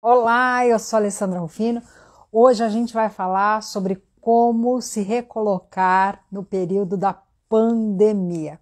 Olá, eu sou a Alessandra Rufino. Hoje a gente vai falar sobre como se recolocar no período da pandemia.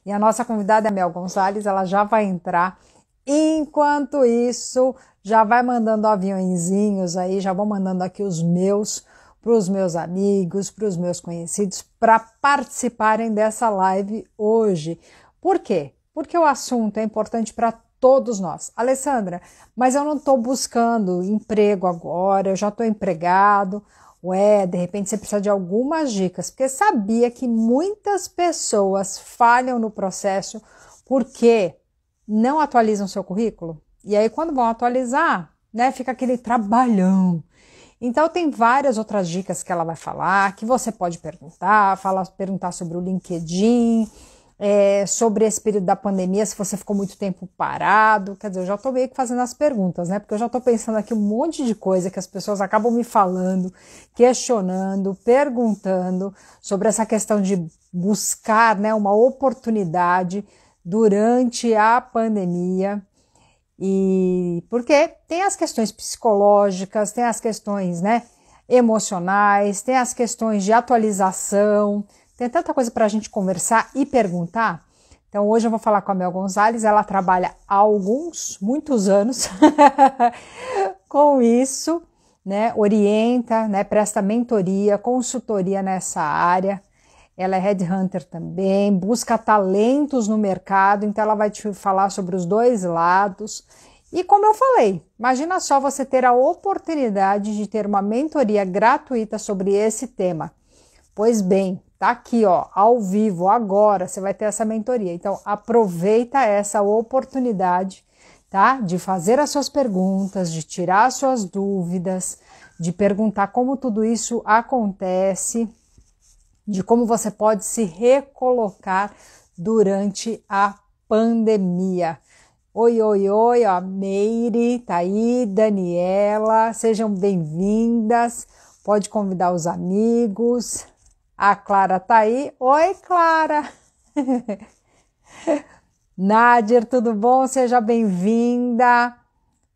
E a nossa convidada é a Mel Gonzalez, ela já vai entrar. Enquanto isso, já vai mandando aviõezinhos aí, já vou mandando aqui os meus para os meus amigos, para os meus conhecidos, para participarem dessa live hoje. Por quê? Porque o assunto é importante para todos nós. Alessandra, mas eu não estou buscando emprego agora, eu já estou empregado. Ué, de repente você precisa de algumas dicas, porque sabia que muitas pessoas falham no processo porque não atualizam seu currículo? E aí quando vão atualizar, né, fica aquele trabalhão. Então tem várias outras dicas que ela vai falar, que você pode perguntar sobre o LinkedIn, sobre esse período da pandemia, se você ficou muito tempo parado. Quer dizer, eu já estou meio que fazendo as perguntas, né? Porque eu já estou pensando aqui um monte de coisa que as pessoas acabam me falando, questionando, perguntando sobre essa questão de buscar, né, uma oportunidade durante a pandemia. E porque tem as questões psicológicas, tem as questões, né, emocionais, tem as questões de atualização, tem tanta coisa para a gente conversar e perguntar. Então hoje eu vou falar com a Mel Gonzalez, ela trabalha há muitos anos com isso, né, orienta, né, presta mentoria, consultoria nessa área. Ela é headhunter também, busca talentos no mercado, então ela vai te falar sobre os dois lados. E como eu falei, imagina só você ter a oportunidade de ter uma mentoria gratuita sobre esse tema. Pois bem, tá aqui, ó, ao vivo, agora você vai ter essa mentoria. Então aproveita essa oportunidade, tá? De fazer as suas perguntas, de tirar as suas dúvidas, de perguntar como tudo isso acontece, de como você pode se recolocar durante a pandemia. Oi, oi, oi, ó, Meire, tá aí, Daniela, sejam bem-vindas, pode convidar os amigos. A Clara tá aí, oi, Clara. Nádia, tudo bom? Seja bem-vinda.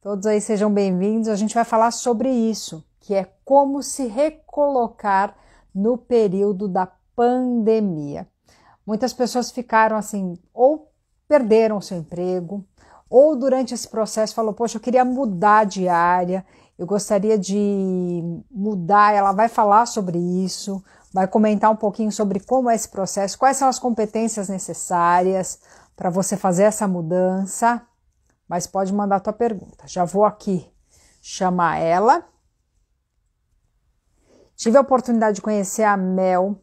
Todos aí sejam bem-vindos. A gente vai falar sobre isso, que é como se recolocar no período da pandemia. Muitas pessoas ficaram assim, ou perderam seu emprego, ou durante esse processo falou, poxa, eu queria mudar de área, eu gostaria de mudar. Ela vai falar sobre isso, vai comentar um pouquinho sobre como é esse processo, quais são as competências necessárias para você fazer essa mudança, mas pode mandar a tua pergunta. Já vou aqui chamar ela. Tive a oportunidade de conhecer a Mel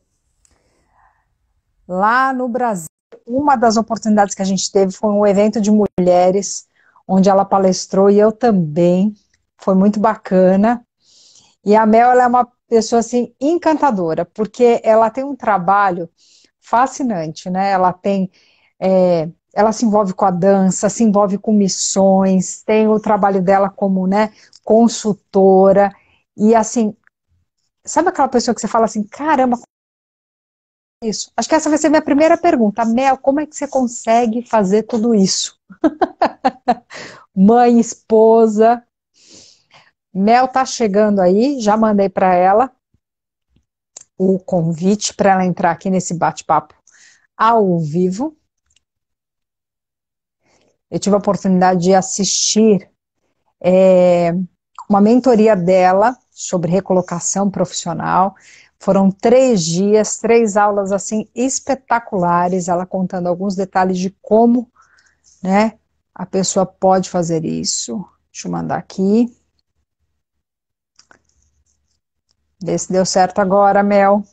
lá no Brasil. Uma das oportunidades que a gente teve foi um evento de mulheres, onde ela palestrou e eu também. Foi muito bacana. E a Mel, ela é uma pessoa assim encantadora, porque ela tem um trabalho fascinante, né? Ela se envolve com a dança, se envolve com missões, tem o trabalho dela como, né, consultora. E assim, sabe aquela pessoa que você fala assim, caramba, isso? Acho que essa vai ser minha primeira pergunta. Mel, como é que você consegue fazer tudo isso? Mãe, esposa. Mel tá chegando aí, já mandei para ela o convite para ela entrar aqui nesse bate-papo ao vivo. Eu tive a oportunidade de assistir uma mentoria dela sobre recolocação profissional. Foram 3 dias, 3 aulas assim espetaculares, ela contando alguns detalhes de como, né, a pessoa pode fazer isso. Deixa eu mandar aqui. Vê se deu certo agora, Mel.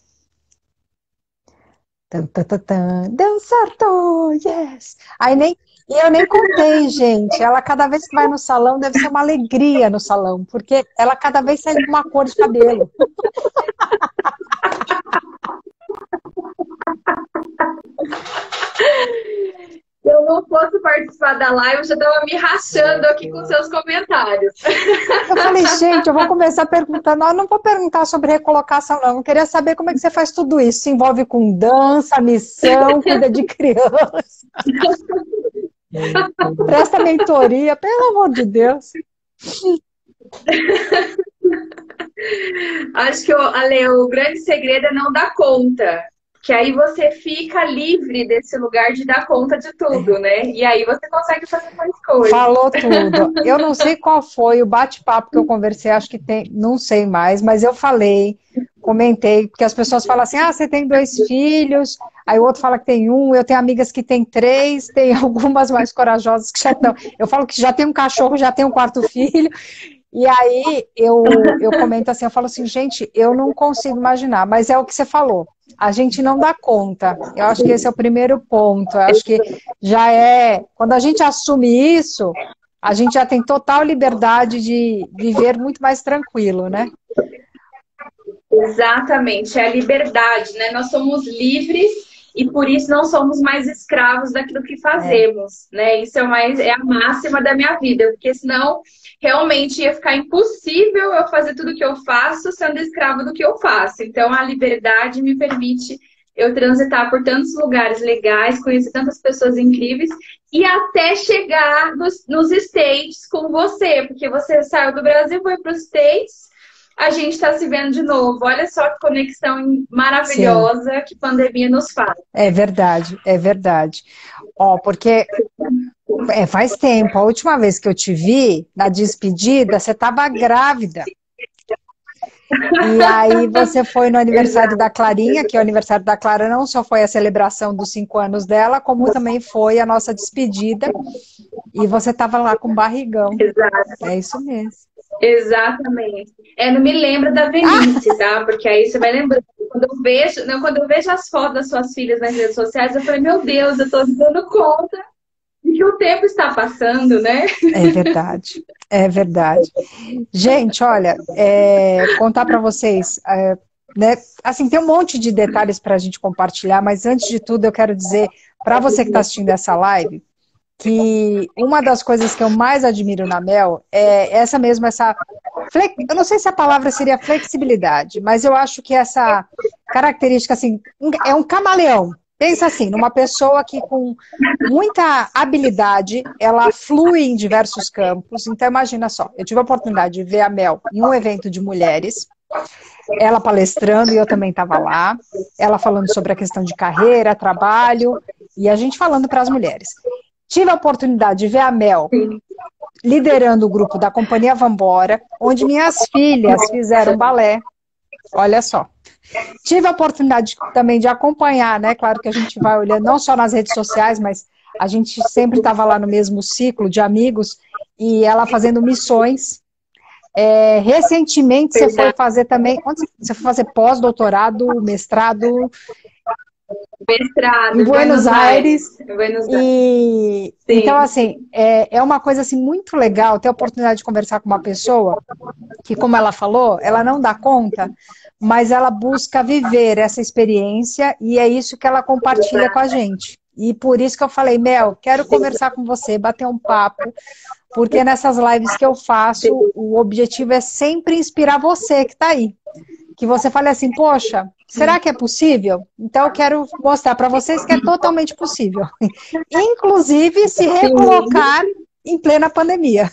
Tan, tan, tan, tan. Deu certo, yes! E eu nem contei, gente. Ela cada vez que vai no salão, deve ser uma alegria no salão, porque ela cada vez sai de uma cor de cabelo. Se eu não fosse participar da live, eu já estava me rachando aqui com seus comentários. Eu falei, gente, eu vou começar perguntando. Eu não vou perguntar sobre recolocação, não. Eu queria saber como é que você faz tudo isso. Se envolve com dança, missão, cuida de criança, presta mentoria, pelo amor de Deus. Acho que, Ale, o grande segredo é não dar conta. Que aí você fica livre desse lugar de dar conta de tudo, né? E aí você consegue fazer mais coisas. Falou tudo. Eu não sei qual foi o bate-papo que eu conversei, acho que tem, não sei mais, mas eu falei, comentei, porque as pessoas falam assim, ah, você tem 2 filhos, aí o outro fala que tem um, eu tenho amigas que têm 3, tem algumas mais corajosas que já estão. Eu falo que já tem um cachorro, já tem um quarto filho, e aí eu comento assim, eu falo assim, gente, eu não consigo imaginar, mas é o que você falou. A gente não dá conta. Eu acho que esse é o primeiro ponto. Eu acho que já é. Quando a gente assume isso, a gente já tem total liberdade de viver muito mais tranquilo, né? Exatamente, é a liberdade, né? Nós somos livres e por isso não somos mais escravos daquilo que É, fazemos, né? Isso é, é a máxima da minha vida, porque senão realmente ia ficar impossível eu fazer tudo o que eu faço sendo escravo do que eu faço. Então a liberdade me permite eu transitar por tantos lugares legais, conhecer tantas pessoas incríveis e até chegar nos States com você, porque você saiu do Brasil, foi para os States, a gente está se vendo de novo. Olha só que conexão sim, maravilhosa que a pandemia nos faz. é verdade, é verdade. Ó, porque faz tempo. A última vez que eu te vi, na despedida, você estava grávida. E aí você foi no aniversário da Exato, Clarinha, que o aniversário da Clara não só foi a celebração dos 5 anos dela, como também foi a nossa despedida. E você estava lá com barrigão. exato, É isso mesmo. exatamente. É, não me lembra da velhice, tá? Porque aí você vai lembrando. Quando eu vejo, não, quando eu vejo as fotos das suas filhas nas redes sociais, eu falei, meu Deus, eu tô me dando conta de que o tempo está passando, né? É verdade. É verdade. Gente, olha, contar para vocês, né? Assim, tem um monte de detalhes para a gente compartilhar, mas antes de tudo, eu quero dizer para você que está assistindo essa live que uma das coisas que eu mais admiro na Mel é essa mesmo, eu não sei se a palavra seria flexibilidade, mas eu acho que essa característica, assim, é um camaleão. Pensa assim, numa pessoa que com muita habilidade, ela flui em diversos campos. Então, imagina só, eu tive a oportunidade de ver a Mel em um evento de mulheres, ela palestrando e eu também estava lá, ela falando sobre a questão de carreira, trabalho, e a gente falando para as mulheres. Tive a oportunidade de ver a Mel liderando o grupo da Companhia Vambora, onde minhas filhas fizeram balé. Olha só. Tive a oportunidade também de acompanhar, né? Claro que a gente vai olhando não só nas redes sociais, mas a gente sempre estava lá no mesmo ciclo de amigos e ela fazendo missões. Recentemente você foi fazer também, onde você foi fazer pós-doutorado, mestrado Mestrado em em Buenos Buenos Aires. Aires. Em Buenos Aires. E então, Sim, assim, é uma coisa assim muito legal ter a oportunidade de conversar com uma pessoa que, como ela falou, ela não dá conta, mas ela busca viver essa experiência e é isso que ela compartilha com a gente. E por isso que eu falei, Mel, quero conversar com você, bater um papo, porque nessas lives que eu faço, o objetivo é sempre inspirar você que está aí. Que você fale assim, poxa, será que é possível? Então eu quero mostrar para vocês que é totalmente possível. Inclusive se sim. recolocar em plena pandemia.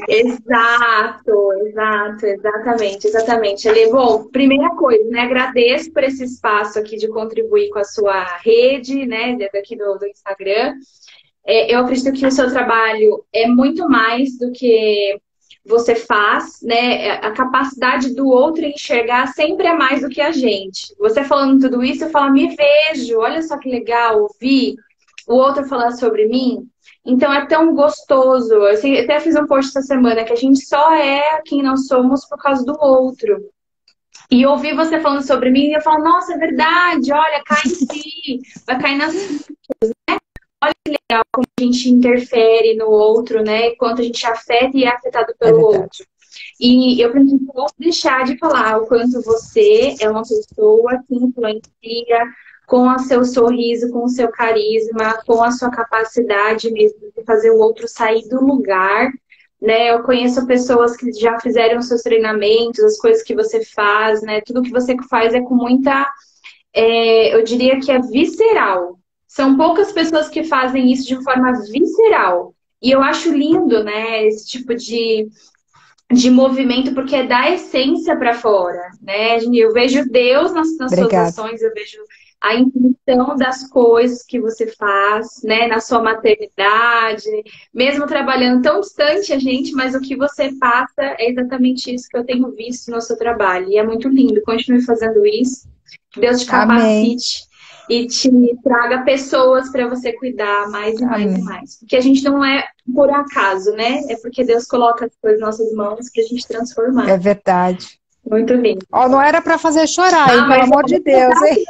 Exato, exato, exatamente, exatamente. Ale, bom, primeira coisa, né? Agradeço por esse espaço aqui de contribuir com a sua rede, né? Daqui do Instagram. Eu acredito que o seu trabalho é muito mais do que você faz, né? A capacidade do outro enxergar sempre é mais do que a gente. Você falando tudo isso, eu falo, me vejo, olha só que legal ouvir o outro falar sobre mim. Então é tão gostoso. Eu até fiz um post essa semana que a gente só é quem nós somos por causa do outro. E ouvir você falando sobre mim, e eu falo, nossa, é verdade, olha, cai em si, vai cair nas como a gente interfere no outro, né? Quanto a gente afeta e é afetado É pelo verdade. outro. E eu não posso deixar de falar o quanto você é uma pessoa que influencia com o seu sorriso, com o seu carisma, com a sua capacidade mesmo de fazer o outro sair do lugar, né? Eu conheço pessoas que já fizeram seus treinamentos, as coisas que você faz, né? Tudo que você faz é com muita, eu diria que é visceral. São poucas pessoas que fazem isso de forma visceral. E eu acho lindo, né? Esse tipo de movimento, porque é da essência para fora, né? Eu vejo Deus nas suas Obrigada. ações, eu vejo a intenção das coisas que você faz, né? Na sua maternidade, mesmo trabalhando tão distante a gente, mas o que você passa é exatamente isso que eu tenho visto no seu trabalho. E é muito lindo. Continue fazendo isso. Que Deus te Amém. capacite e te traga pessoas para você cuidar mais e mais e Amém. mais. Porque a gente não é por acaso, né? É porque Deus coloca as coisas nas nossas mãos para a gente transformar. É verdade. Muito lindo. Ó, não era para fazer chorar, hein? Ah, Pelo mas amor de Deus, hein?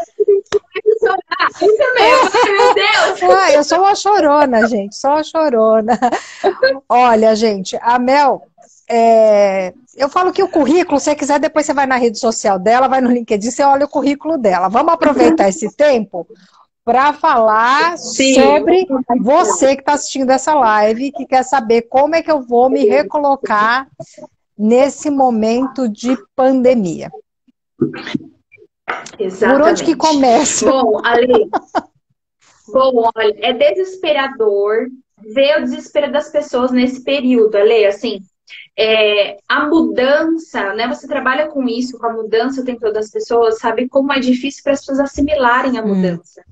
isso mesmo, ai meu Deus! Ah, eu sou uma chorona, gente, só uma chorona. Olha, gente, a Mel, eu falo que o currículo, se você quiser, depois você vai na rede social dela, vai no LinkedIn, você olha o currículo dela. Vamos aproveitar esse tempo para falar Sim, sobre você que está assistindo essa live, que quer saber como é que eu vou me recolocar nesse momento de pandemia. Por onde que exatamente. começa? Bom, Ale, bom, olha, é desesperador ver o desespero das pessoas nesse período, Ale, assim, a mudança, né? Você trabalha com isso, com a mudança o tempo todo das pessoas, sabe como é difícil para as pessoas assimilarem a mudança.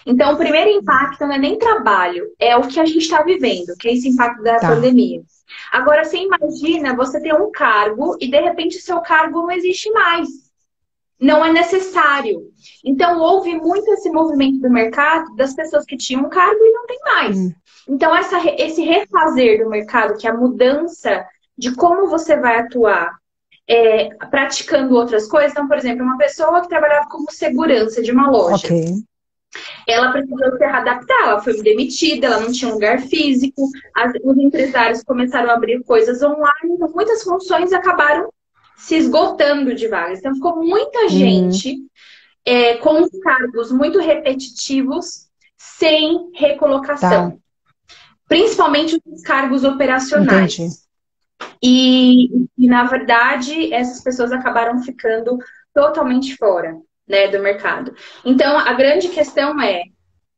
Então, o primeiro impacto não é nem trabalho, é o que a gente está vivendo, que é esse impacto da Tá. pandemia. Agora, você imagina você ter um cargo e, de repente, o seu cargo não existe mais. Não é necessário. Então, houve muito esse movimento do mercado das pessoas que tinham um cargo e não tem mais. Então, esse refazer do mercado, que é a mudança de como você vai atuar, praticando outras coisas. Então, por exemplo, uma pessoa que trabalhava como segurança de uma loja. Ok. Ela precisou se adaptar, ela foi demitida, ela não tinha um lugar físico, os empresários começaram a abrir coisas online, então muitas funções acabaram se esgotando de vagas. Então ficou muita gente com os cargos muito repetitivos, sem recolocação. Tá. Principalmente os cargos operacionais. Entendi. E, na verdade, essas pessoas acabaram ficando totalmente fora, né, do mercado. Então, a grande questão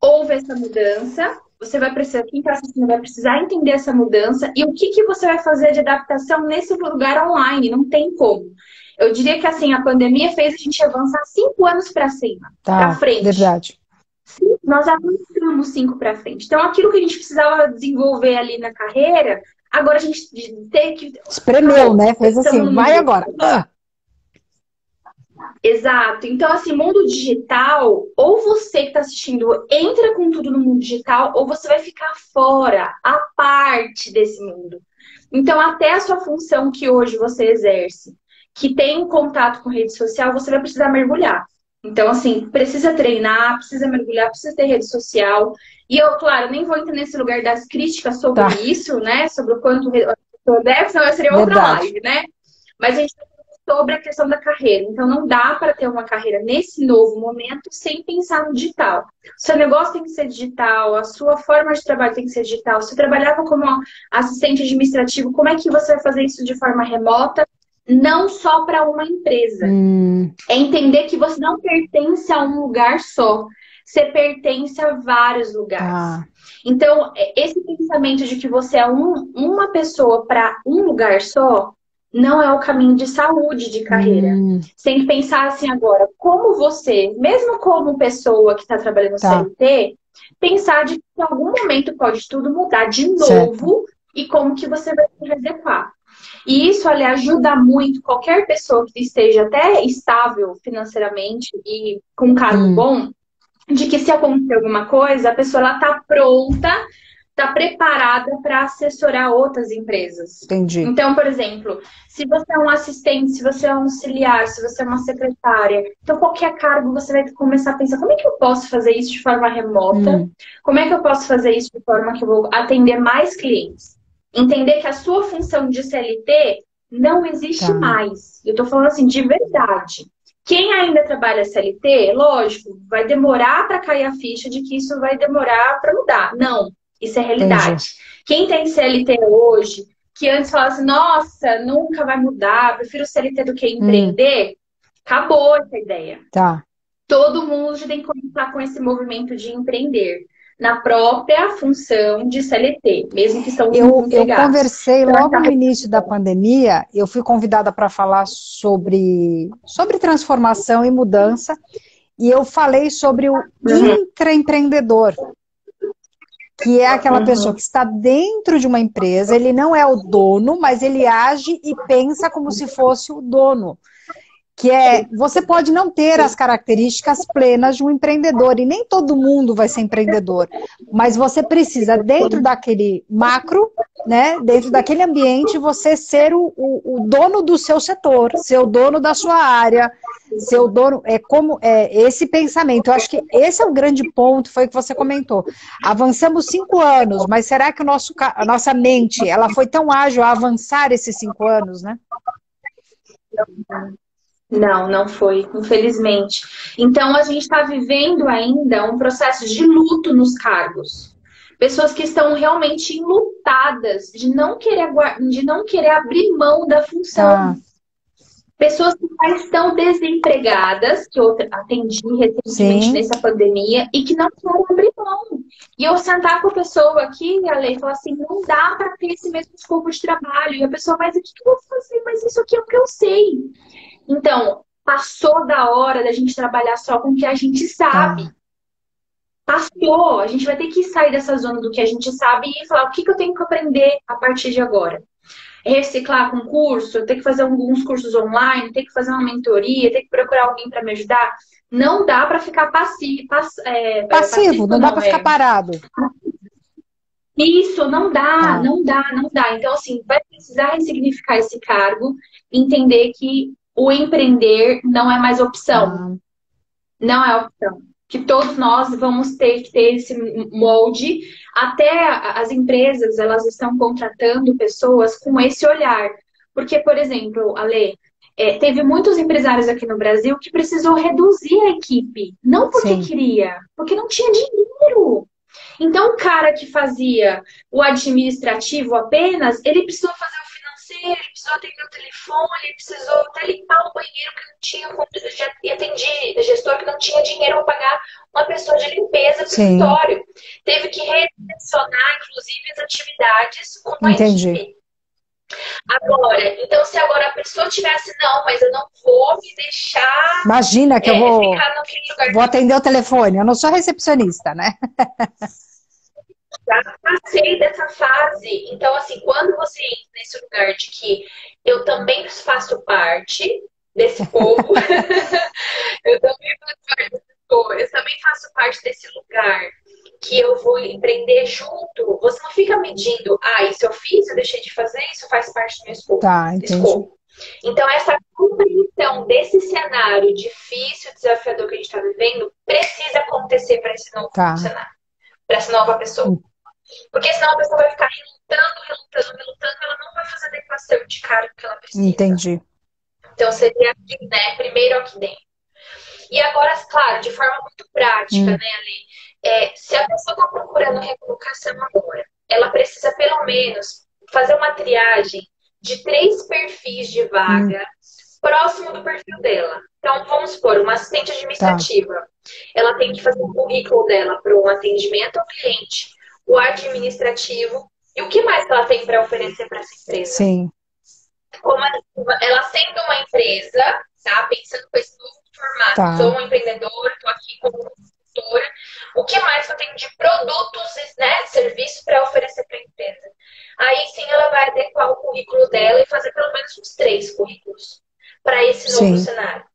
houve essa mudança, você vai precisar, quem está assistindo vai precisar entender essa mudança e o que você vai fazer de adaptação nesse lugar online, não tem como. Eu diria que, assim, a pandemia fez a gente avançar 5 anos para cima, para frente. Verdade. Nós avançamos 5 para frente. Então, aquilo que a gente precisava desenvolver ali na carreira, agora a gente tem que... Espremeu, né? Fez assim, vai agora. Exato. Então, assim, mundo digital, ou você que está assistindo entra com tudo no mundo digital, ou você vai ficar fora, à parte desse mundo. Então, até a sua função que hoje você exerce, que tem contato com rede social, você vai precisar mergulhar. Então, assim, precisa treinar, precisa mergulhar, precisa ter rede social. E eu, claro, nem vou entrar nesse lugar das críticas sobre isso, né? Sobre o quanto deve, senão seria outra live, né? Mas a gente sobre a questão da carreira. Então, não dá para ter uma carreira nesse novo momento sem pensar no digital. O seu negócio tem que ser digital, a sua forma de trabalho tem que ser digital. Se você trabalhava como assistente administrativo, como é que você vai fazer isso de forma remota? Não só para uma empresa. É entender que você não pertence a um lugar só. Você pertence a vários lugares. Então, esse pensamento de que você é uma pessoa para um lugar só, não é o caminho de saúde de carreira. Você tem que pensar assim agora, como você, mesmo como pessoa que está trabalhando no CLT, pensar de que em algum momento pode tudo mudar de novo e como que você vai se adequar. E isso, olha, ajuda muito qualquer pessoa que esteja até estável financeiramente e com um cargo bom, de que se acontecer alguma coisa, a pessoa está pronta, está preparada para assessorar outras empresas. Entendi. Então, por exemplo, se você é um assistente, se você é um auxiliar, se você é uma secretária, então qualquer cargo você vai começar a pensar, como é que eu posso fazer isso de forma remota? Como é que eu posso fazer isso de forma que eu vou atender mais clientes? Entender que a sua função de CLT não existe mais. Eu estou falando assim, de verdade. Quem ainda trabalha CLT, lógico, vai demorar para cair a ficha de que isso vai demorar para mudar. Não. Isso é realidade. Entendi. Quem tem CLT hoje, que antes falava assim, nossa, nunca vai mudar, prefiro CLT do que empreender, acabou essa ideia. Todo mundo já tem que começar com esse movimento de empreender. na própria função de CLT, mesmo que são Eu empregados. conversei Então, logo no início da pandemia, eu fui convidada para falar sobre transformação e mudança, e eu falei sobre o intraempreendedor, que é aquela pessoa que está dentro de uma empresa, ele não é o dono, mas ele age e pensa como se fosse o dono. Que é, você pode não ter as características plenas de um empreendedor, e nem todo mundo vai ser empreendedor, mas você precisa, dentro daquele macro, né, dentro daquele ambiente, você ser o dono do seu setor, ser o dono da sua área, ser o dono, esse pensamento. Eu acho que esse é o grande ponto, foi o que você comentou. Avançamos 5 anos, mas será que a nossa mente, ela foi tão ágil a avançar esses 5 anos, né? Não, não foi, infelizmente. Então, a gente está vivendo ainda um processo de luto nos cargos. Pessoas que estão realmente enlutadas de não querer abrir mão da função. Pessoas que já estão desempregadas, que eu atendi recentemente nessa pandemia, e que não querem abrir mão. E eu sentar com a pessoa aqui, Ale, e falar assim, não dá para ter esse mesmo escopo de trabalho. E a pessoa, mas o que eu vou fazer? Mas isso aqui é o que eu sei. Então, passou da hora da gente trabalhar só com o que a gente sabe. Passou. A gente vai ter que sair dessa zona do que a gente sabe e falar o que eu tenho que aprender a partir de agora. Reciclar com curso, ter que fazer alguns cursos online, ter que fazer uma mentoria, ter que procurar alguém para me ajudar. Não dá para ficar passivo, não dá para ficar parado. Isso, não dá. Então, assim, vai precisar ressignificar esse cargo, entender que o empreender não é mais opção. Não é opção. Que todos nós vamos ter que ter esse molde. Até as empresas, elas estão contratando pessoas com esse olhar. Porque, por exemplo, Ale, teve muitos empresários aqui no Brasil que precisou reduzir a equipe. Não porque queria, porque não tinha dinheiro. Então, o cara que fazia o administrativo apenas, ele precisou fazer o financeiro, ele precisou atender o telefone, ele precisou até limpar o banheiro que não tinha, e atendi gestor que não tinha dinheiro para pagar uma pessoa de limpeza do escritório. Teve que redirecionar, inclusive, as atividades com a equipe. Agora, então se agora a pessoa tivesse, não, mas eu não vou me deixar. Imagina que eu vou atender o telefone, eu não sou recepcionista, né? Já passei dessa fase. Então, assim, quando você entra nesse lugar de que eu também faço parte desse povo, eu também faço parte desse lugar que eu vou empreender junto, você não fica medindo, isso eu fiz, eu deixei de fazer, isso faz parte do meu escopo. Escopo. Então, essa compreensão desse cenário difícil, desafiador que a gente está vivendo, precisa acontecer para esse novo cenário, para essa nova pessoa. Porque senão a pessoa vai ficar relutando, ela não vai fazer a adequação de cargo que ela precisa. Entendi. Então, seria aqui, né? Primeiro aqui dentro. E agora, claro, de forma muito prática, né, Ali? Se a pessoa está procurando recolocação agora, ela precisa pelo menos fazer uma triagem de 3 perfis de vaga próximo do perfil dela. Então, vamos supor, uma assistente administrativa. Ela tem que fazer o currículo dela para um atendimento ao cliente, o administrativo, e o que mais que ela tem para oferecer para essa empresa? Sim. Como ela sendo uma empresa, pensando com esse novo formato, sou uma empreendedora, estou aqui como consultora, o que mais que eu tenho de produtos, né, serviços para oferecer para a empresa? Aí sim ela vai adequar o currículo dela e fazer pelo menos uns 3 currículos para esse novo cenário.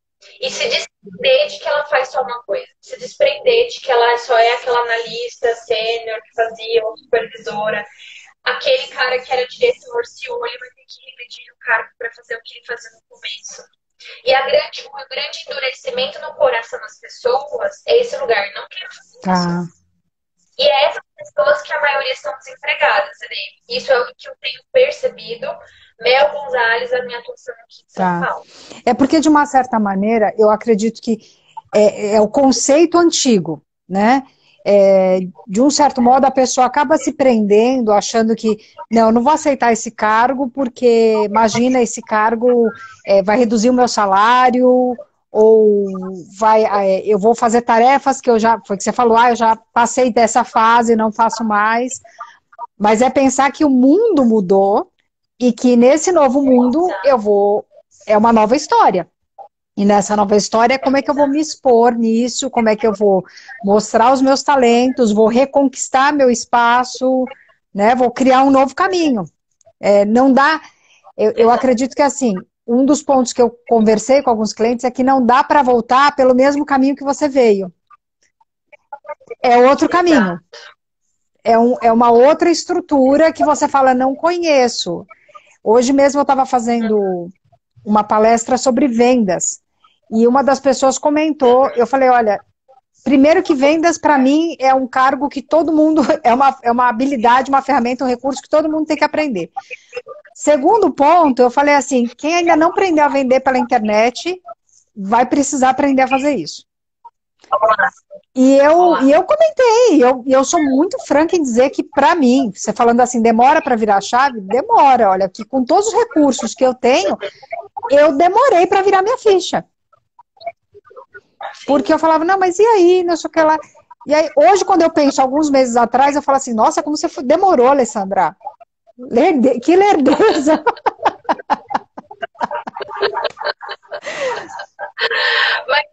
E se desprender de que ela faz só uma coisa. Se desprender de que ela só é aquela analista sênior que fazia, ou supervisora. Aquele cara que era diretor, CEO, ele vai ter que repetir o cargo para fazer o que ele fazia no começo. E o grande endurecimento no coração das pessoas é esse lugar. Não quero fazer isso. E é essas pessoas que a maioria estão desempregadas, né? Isso é o que eu tenho percebido. Mel Gonzalez, a minha atuação aqui em São Paulo. É porque, de uma certa maneira, eu acredito que é o conceito antigo, né? De um certo modo, a pessoa acaba se prendendo, achando que, não, eu não vou aceitar esse cargo, porque, imagina, esse cargo vai reduzir o meu salário, ou eu vou fazer tarefas que foi que você falou, eu já passei dessa fase, não faço mais. Mas é pensar que o mundo mudou e que nesse novo mundo é uma nova história. E nessa nova história, como é que eu vou me expor nisso? Como é que eu vou mostrar os meus talentos? Vou reconquistar meu espaço, né? Vou criar um novo caminho. Não dá. Eu acredito que assim, um dos pontos que eu conversei com alguns clientes é que não dá para voltar pelo mesmo caminho que você veio. É outro caminho. É uma outra estrutura que você fala, não conheço. Hoje mesmo eu estava fazendo uma palestra sobre vendas. E uma das pessoas comentou, eu falei, olha, primeiro que vendas para mim é um cargo que todo mundo, é uma habilidade, uma ferramenta, um recurso que todo mundo tem que aprender. Segundo ponto, eu falei assim, quem ainda não aprendeu a vender pela internet, vai precisar aprender a fazer isso. E eu comentei, eu sou muito franca em dizer que, para mim, você falando assim, demora para virar chave? Demora, olha, que com todos os recursos que eu tenho, eu demorei para virar minha ficha. Porque eu falava, não, mas e aí, não sei o que lá. E aí, hoje, quando eu penso, alguns meses atrás, eu falo assim, nossa, como você demorou, Alessandra. Que lerdeza. Mas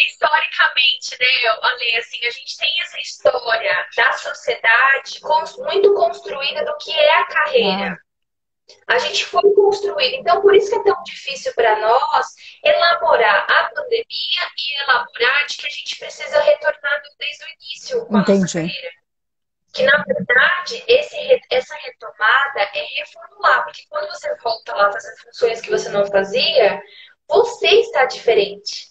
historicamente, né, Ale, assim, a gente tem essa história da sociedade muito construída do que é a carreira. A gente foi construído. Então, por isso que é tão difícil para nós elaborar a pandemia e elaborar de que a gente precisa retornar desde o início com a nossa carreira. Que, na verdade, essa retomada é reformular. Porque quando você volta lá fazendo funções que você não fazia, você está diferente.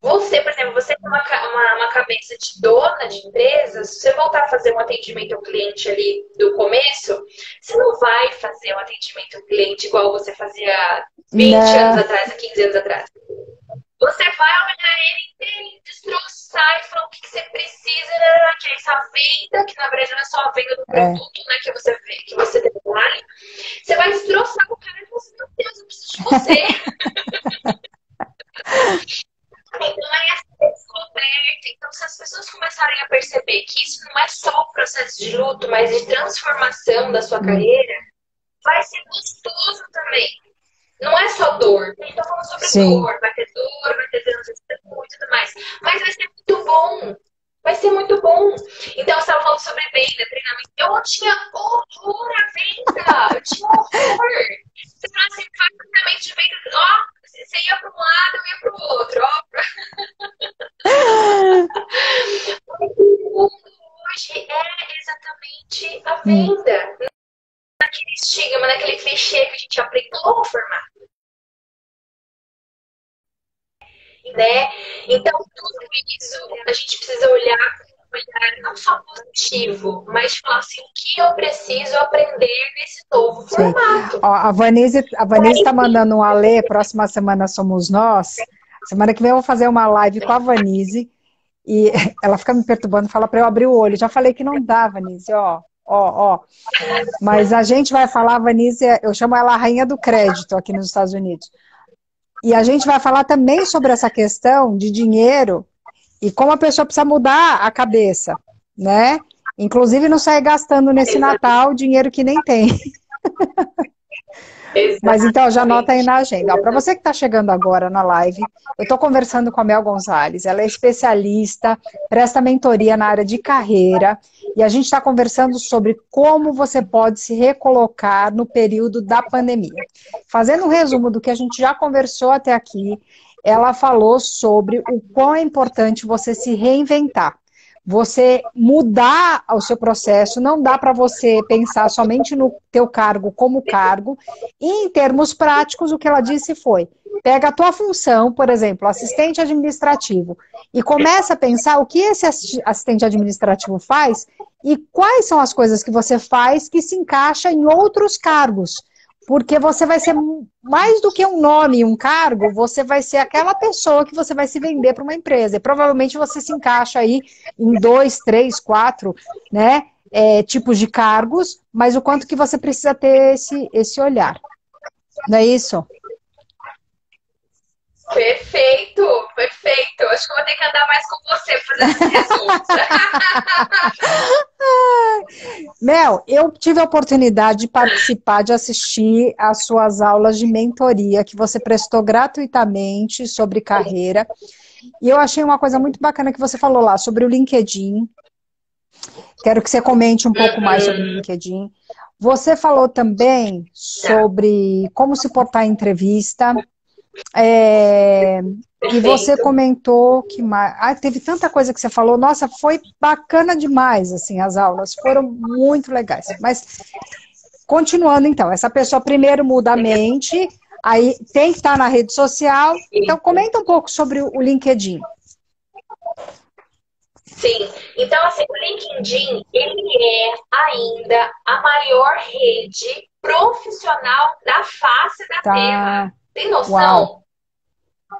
Você, por exemplo, você tem uma cabeça de dona de empresa, se você voltar a fazer um atendimento ao cliente ali do começo, você não vai fazer um atendimento ao cliente igual você fazia 20 anos atrás, 15 anos atrás. Você vai olhar ele inteirinho, destroçar e falar o que você precisa, que é essa venda, que na verdade não é só a venda do produto, né, que você vê, que você trabalha. Você vai destroçar o cara e falar assim, meu Deus, eu preciso de você. Então é essa descoberta. Então, se as pessoas começarem a perceber que isso não é só um processo de luto, mas de transformação da sua carreira, vai ser gostoso também. Não é só dor. A gente tá falando sobre dor, vai ter transição e tudo mais. Mas vai ser muito bom. Vai ser muito bom. Então, você estava falando sobre venda, treinamento. Eu tinha horror à venda. Eu tinha horror. Você fala assim, faz treinamento de venda. Ó, você ia para um lado, eu ia para o outro. O mundo hoje é exatamente a venda. Naquele estigma, naquele clichê que a gente aprendeu a formar. Né? Então, tudo isso a gente precisa olhar não só positivo, mas falar assim, o que eu preciso aprender nesse novo formato. Ó, a Vanise está mandando um alê, próxima semana somos nós. Semana que vem eu vou fazer uma live com a Vanise e ela fica me perturbando, fala para eu abrir o olho. Já falei que não dá, Vanise, ó. Mas a gente vai falar, Vanise, eu chamo ela a rainha do crédito aqui nos Estados Unidos. E a gente vai falar também sobre essa questão de dinheiro e como a pessoa precisa mudar a cabeça, né? Inclusive não sair gastando nesse Natal dinheiro que nem tem. Mas então, já anota aí na agenda. Para você que está chegando agora na live, eu estou conversando com a Mel Gonzalez. Ela é especialista, presta mentoria na área de carreira. E a gente está conversando sobre como você pode se recolocar no período da pandemia. Fazendo um resumo do que a gente já conversou até aqui, ela falou sobre o quão é importante você se reinventar. Você mudar o seu processo, não dá para você pensar somente no teu cargo como cargo. E em termos práticos, o que ela disse foi, pega a tua função, por exemplo, assistente administrativo, e começa a pensar o que esse assistente administrativo faz e quais são as coisas que você faz que se encaixa em outros cargos. Porque você vai ser mais do que um nome, um cargo, você vai ser aquela pessoa que você vai se vender para uma empresa. E provavelmente você se encaixa aí em 2, 3, 4, né, tipos de cargos, mas o quanto que você precisa ter esse olhar. Não é isso? Perfeito, perfeito. Acho que eu vou ter que andar mais com você para fazer esses resumos. Mel, eu tive a oportunidade de participar, de assistir às suas aulas de mentoria que você prestou gratuitamente sobre carreira. E eu achei uma coisa muito bacana que você falou lá sobre o LinkedIn. Quero que você comente um pouco mais sobre o LinkedIn. Você falou também sobre como se portar em entrevista. E você Perfeito. comentou que teve tanta coisa que você falou. Nossa, foi bacana demais, assim, as aulas foram muito legais. Mas continuando então, essa pessoa primeiro muda a mente, aí tem que estar na rede social. Então comenta um pouco sobre o LinkedIn. Sim, então assim, o LinkedIn, ele é ainda a maior rede profissional da face da Terra. Tá. Tem noção? Uau.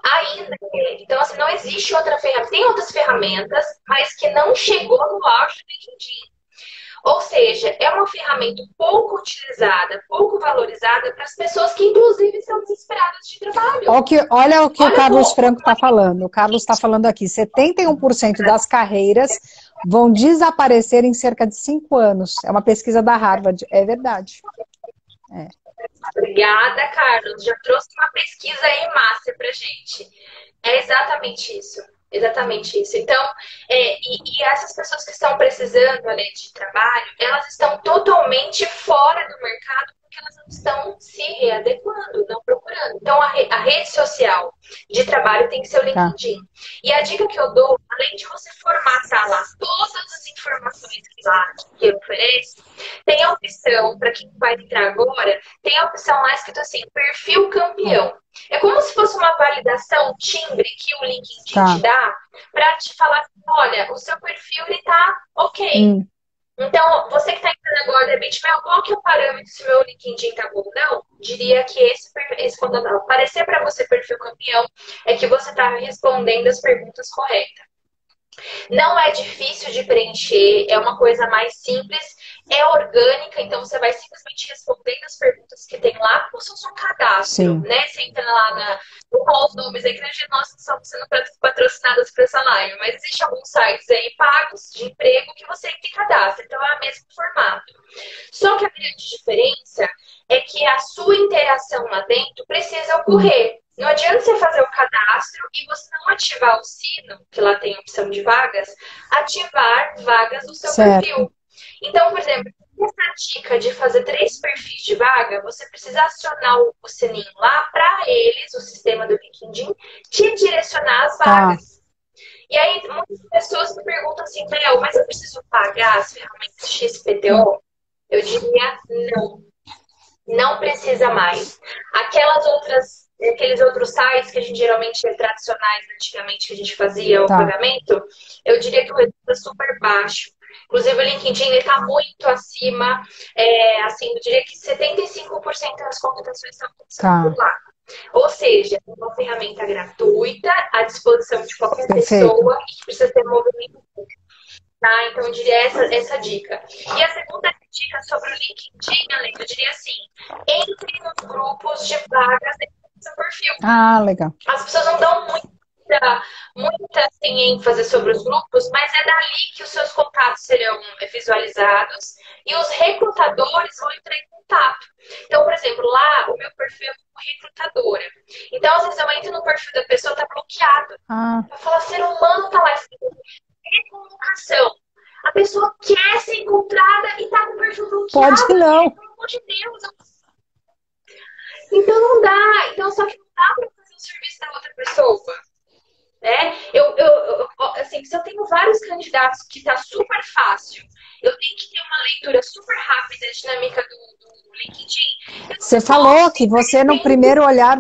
Ainda. Então, assim, não existe outra ferramenta. Tem outras ferramentas, mas que não chegou no auge do LinkedIn. Ou seja, é uma ferramenta pouco utilizada, pouco valorizada para as pessoas que, inclusive, estão desesperadas de trabalho. Olha o que o Carlos Franco está falando. O Carlos está falando aqui, 71% das carreiras vão desaparecer em cerca de 5 anos. É uma pesquisa da Harvard, é verdade. Obrigada, Carlos. Já trouxe uma pesquisa aí massa pra gente. É exatamente isso. Exatamente isso. Então, e essas pessoas que estão precisando, além de trabalho, elas estão totalmente fora do mercado porque elas não estão se readequando, não procurando. Então, a rede social de trabalho tem que ser o LinkedIn. E a dica que eu dou, além de você formatar lá todas as informações que ele oferece, tem a opção, para quem vai entrar agora, tem a opção lá escrito assim, perfil campeão. É como se fosse uma validação, timbre que o LinkedIn te dá para te falar, olha, o seu perfil ele tá ok. Então, você que está entrando agora, de repente, qual que é o parâmetro se o meu LinkedIn tá bom ou não? Diria que quando aparecer para você perfil campeão, é que você está respondendo as perguntas corretas. Não é difícil de preencher, é uma coisa mais simples, é orgânica, então você vai simplesmente respondendo as perguntas que tem lá, como se fosse um cadastro, né? Você entra lá com os nomes aí, que nós não estamos sendo patrocinadas por essa live, mas existem alguns sites aí pagos de emprego que você entra e cadastra, então é o mesmo formato. Só que a grande diferença é que a sua interação lá dentro precisa ocorrer. Não adianta você fazer o cadastro e você não ativar o sino, que lá tem a opção de vagas, ativar vagas do seu perfil. Então, por exemplo, essa dica de fazer 3 perfis de vaga, você precisa acionar o sininho lá para eles, o sistema do LinkedIn, te direcionar as vagas. E aí, muitas pessoas me perguntam assim, Mel, mas eu preciso pagar as ferramentas XPTO? Eu diria não. Não precisa mais. Aqueles outros sites que a gente geralmente tradicionais antigamente que a gente fazia o pagamento, eu diria que o retorno é super baixo. Inclusive o LinkedIn está muito acima, assim, eu diria que 75% das contratações estão acontecendo por lá. Ou seja, é uma ferramenta gratuita, à disposição de qualquer pessoa e que precisa ter movimento. Tá? Então, eu diria essa dica. E a segunda dica sobre o LinkedIn, eu diria assim, entre nos grupos de vagas dentro do seu perfil. Legal. As pessoas não dão muita assim, ênfase sobre os grupos, mas é dali que os seus contatos serão visualizados e os recrutadores vão entrar em contato. Então, por exemplo, lá o meu perfil é como recrutadora. Então, às vezes eu entro no perfil da pessoa, tá bloqueado. Eu falo, ser humano tá lá escrito comunicação. A pessoa quer ser encontrada e tá com o perfil bloqueado. Pode não. Pelo amor de Deus. Então não dá. Então só que não dá pra fazer o serviço da outra pessoa. Né? Assim, se eu tenho vários candidatos que tá super fácil, eu tenho que ter uma leitura super rápida, dinâmica do LinkedIn. Você falou que você no primeiro olhar,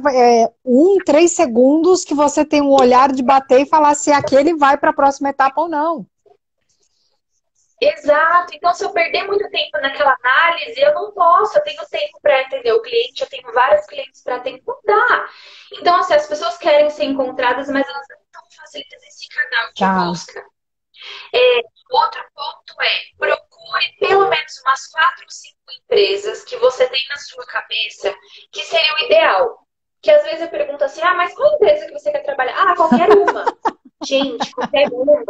3 segundos que você tem um olhar de bater e falar se aquele vai para a próxima etapa ou não. Exato. Então, se eu perder muito tempo naquela análise, eu não posso. Eu tenho tempo para atender o cliente, eu tenho vários clientes para atender. Não dá. Então, assim, as pessoas querem ser encontradas, mas elas não estão facilitando esse canal de busca. Outro ponto procure pelo menos umas 4 ou 5 empresas que você tem na sua cabeça que seria o ideal. que às vezes eu pergunto assim, mas qual empresa que você quer trabalhar? Qualquer uma. Gente, qualquer uma.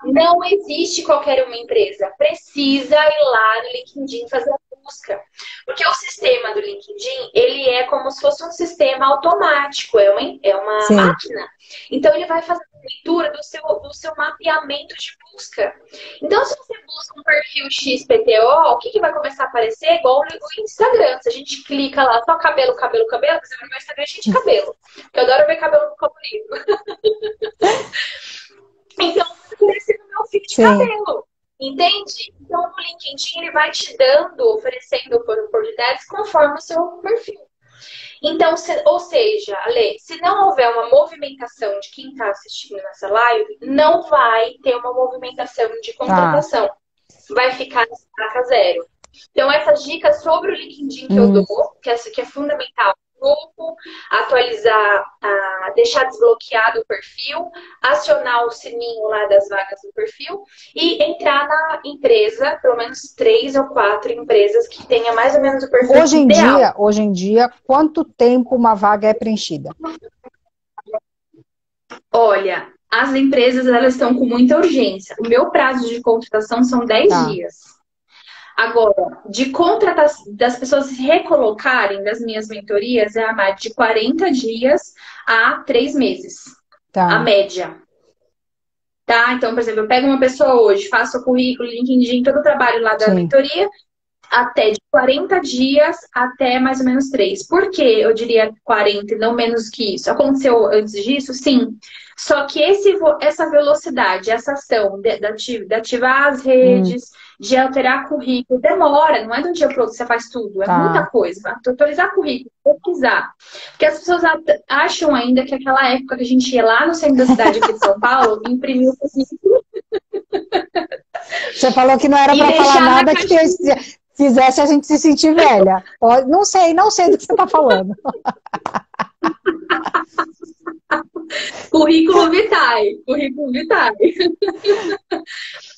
Não existe qualquer uma empresa. Precisa ir lá no LinkedIn fazer a busca. Porque o sistema do LinkedIn, ele é como se fosse um sistema automático, é uma Sim. máquina. Então, ele vai fazer a leitura do seu mapeamento de busca. Então, se você busca um perfil XPTO, o que vai começar a aparecer? Igual no Instagram. Se a gente clica lá, só cabelo, cabelo, cabelo, você vai no meu Instagram, gente, cabelo. Porque eu adoro ver cabelo colorido. Então, aparecer no meu feed de cabelo. Entende? Então, o LinkedIn, ele vai te dando, oferecendo oportunidades conforme o seu perfil. Então, ou seja, Ale, se não houver uma movimentação de quem está assistindo nessa live, não vai ter uma movimentação de contratação. Vai ficar na estaca zero. Então, essas dicas sobre o LinkedIn que eu dou, que é fundamental. Grupo, atualizar, deixar desbloqueado o perfil, acionar o sininho lá das vagas do perfil e entrar na empresa, pelo menos 3 ou 4 empresas que tenha mais ou menos o perfil ideal. Hoje em dia, quanto tempo uma vaga é preenchida? Olha, as empresas, elas estão com muita urgência. O meu prazo de contratação são 10 dias. Agora, de contratação, das pessoas se recolocarem das minhas mentorias, é a média de 40 dias a 3 meses. A média. Tá? Então, por exemplo, eu pego uma pessoa hoje, faço o currículo, LinkedIn, todo o trabalho lá da mentoria, até de 40 dias até mais ou menos 3. Por que eu diria 40 e não menos que isso? Aconteceu antes disso? Sim. Só que essa velocidade, essa ação de ativar as redes, de alterar currículo, demora, não é de um dia para o outro que você faz tudo, é muita coisa. Atualizar currículo, pesquisar. Porque as pessoas acham ainda que aquela época que a gente ia lá no centro da cidade aqui de São Paulo, imprimir o currículo. Você falou que não era para falar nada que fizesse a gente se sentir velha. Não sei do que você está falando. Currículo vitae.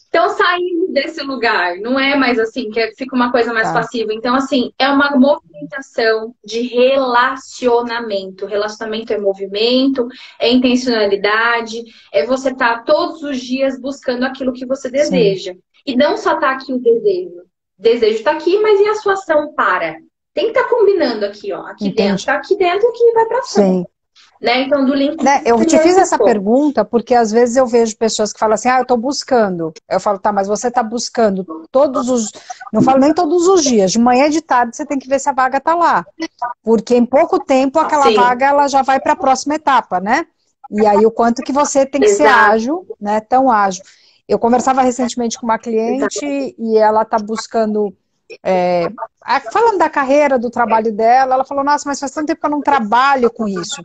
Então, saindo desse lugar, não é mais assim, que fica uma coisa mais passiva. Então, assim, é uma movimentação de relacionamento. Relacionamento é movimento, é intencionalidade, é você estar todos os dias buscando aquilo que você deseja. E não só tá aqui o desejo. O desejo está aqui, mas e a sua ação para? Tem que estar combinando aqui, ó. Aqui dentro, tá aqui dentro, aqui vai pra cima. Né? Então, do LinkedIn. Eu te fiz essa pergunta porque às vezes eu vejo pessoas que falam assim, eu tô buscando. Eu falo, tá, mas você tá buscando todos os... Não falo nem todos os dias, de manhã e de tarde você tem que ver se a vaga tá lá. Porque em pouco tempo aquela vaga ela já vai para a próxima etapa, né? E aí o quanto que você tem que ser ágil, né? Tão ágil. Eu conversava recentemente com uma cliente e ela tá buscando... falando da carreira, do trabalho dela, ela falou, nossa, mas faz tanto tempo que eu não trabalho com isso.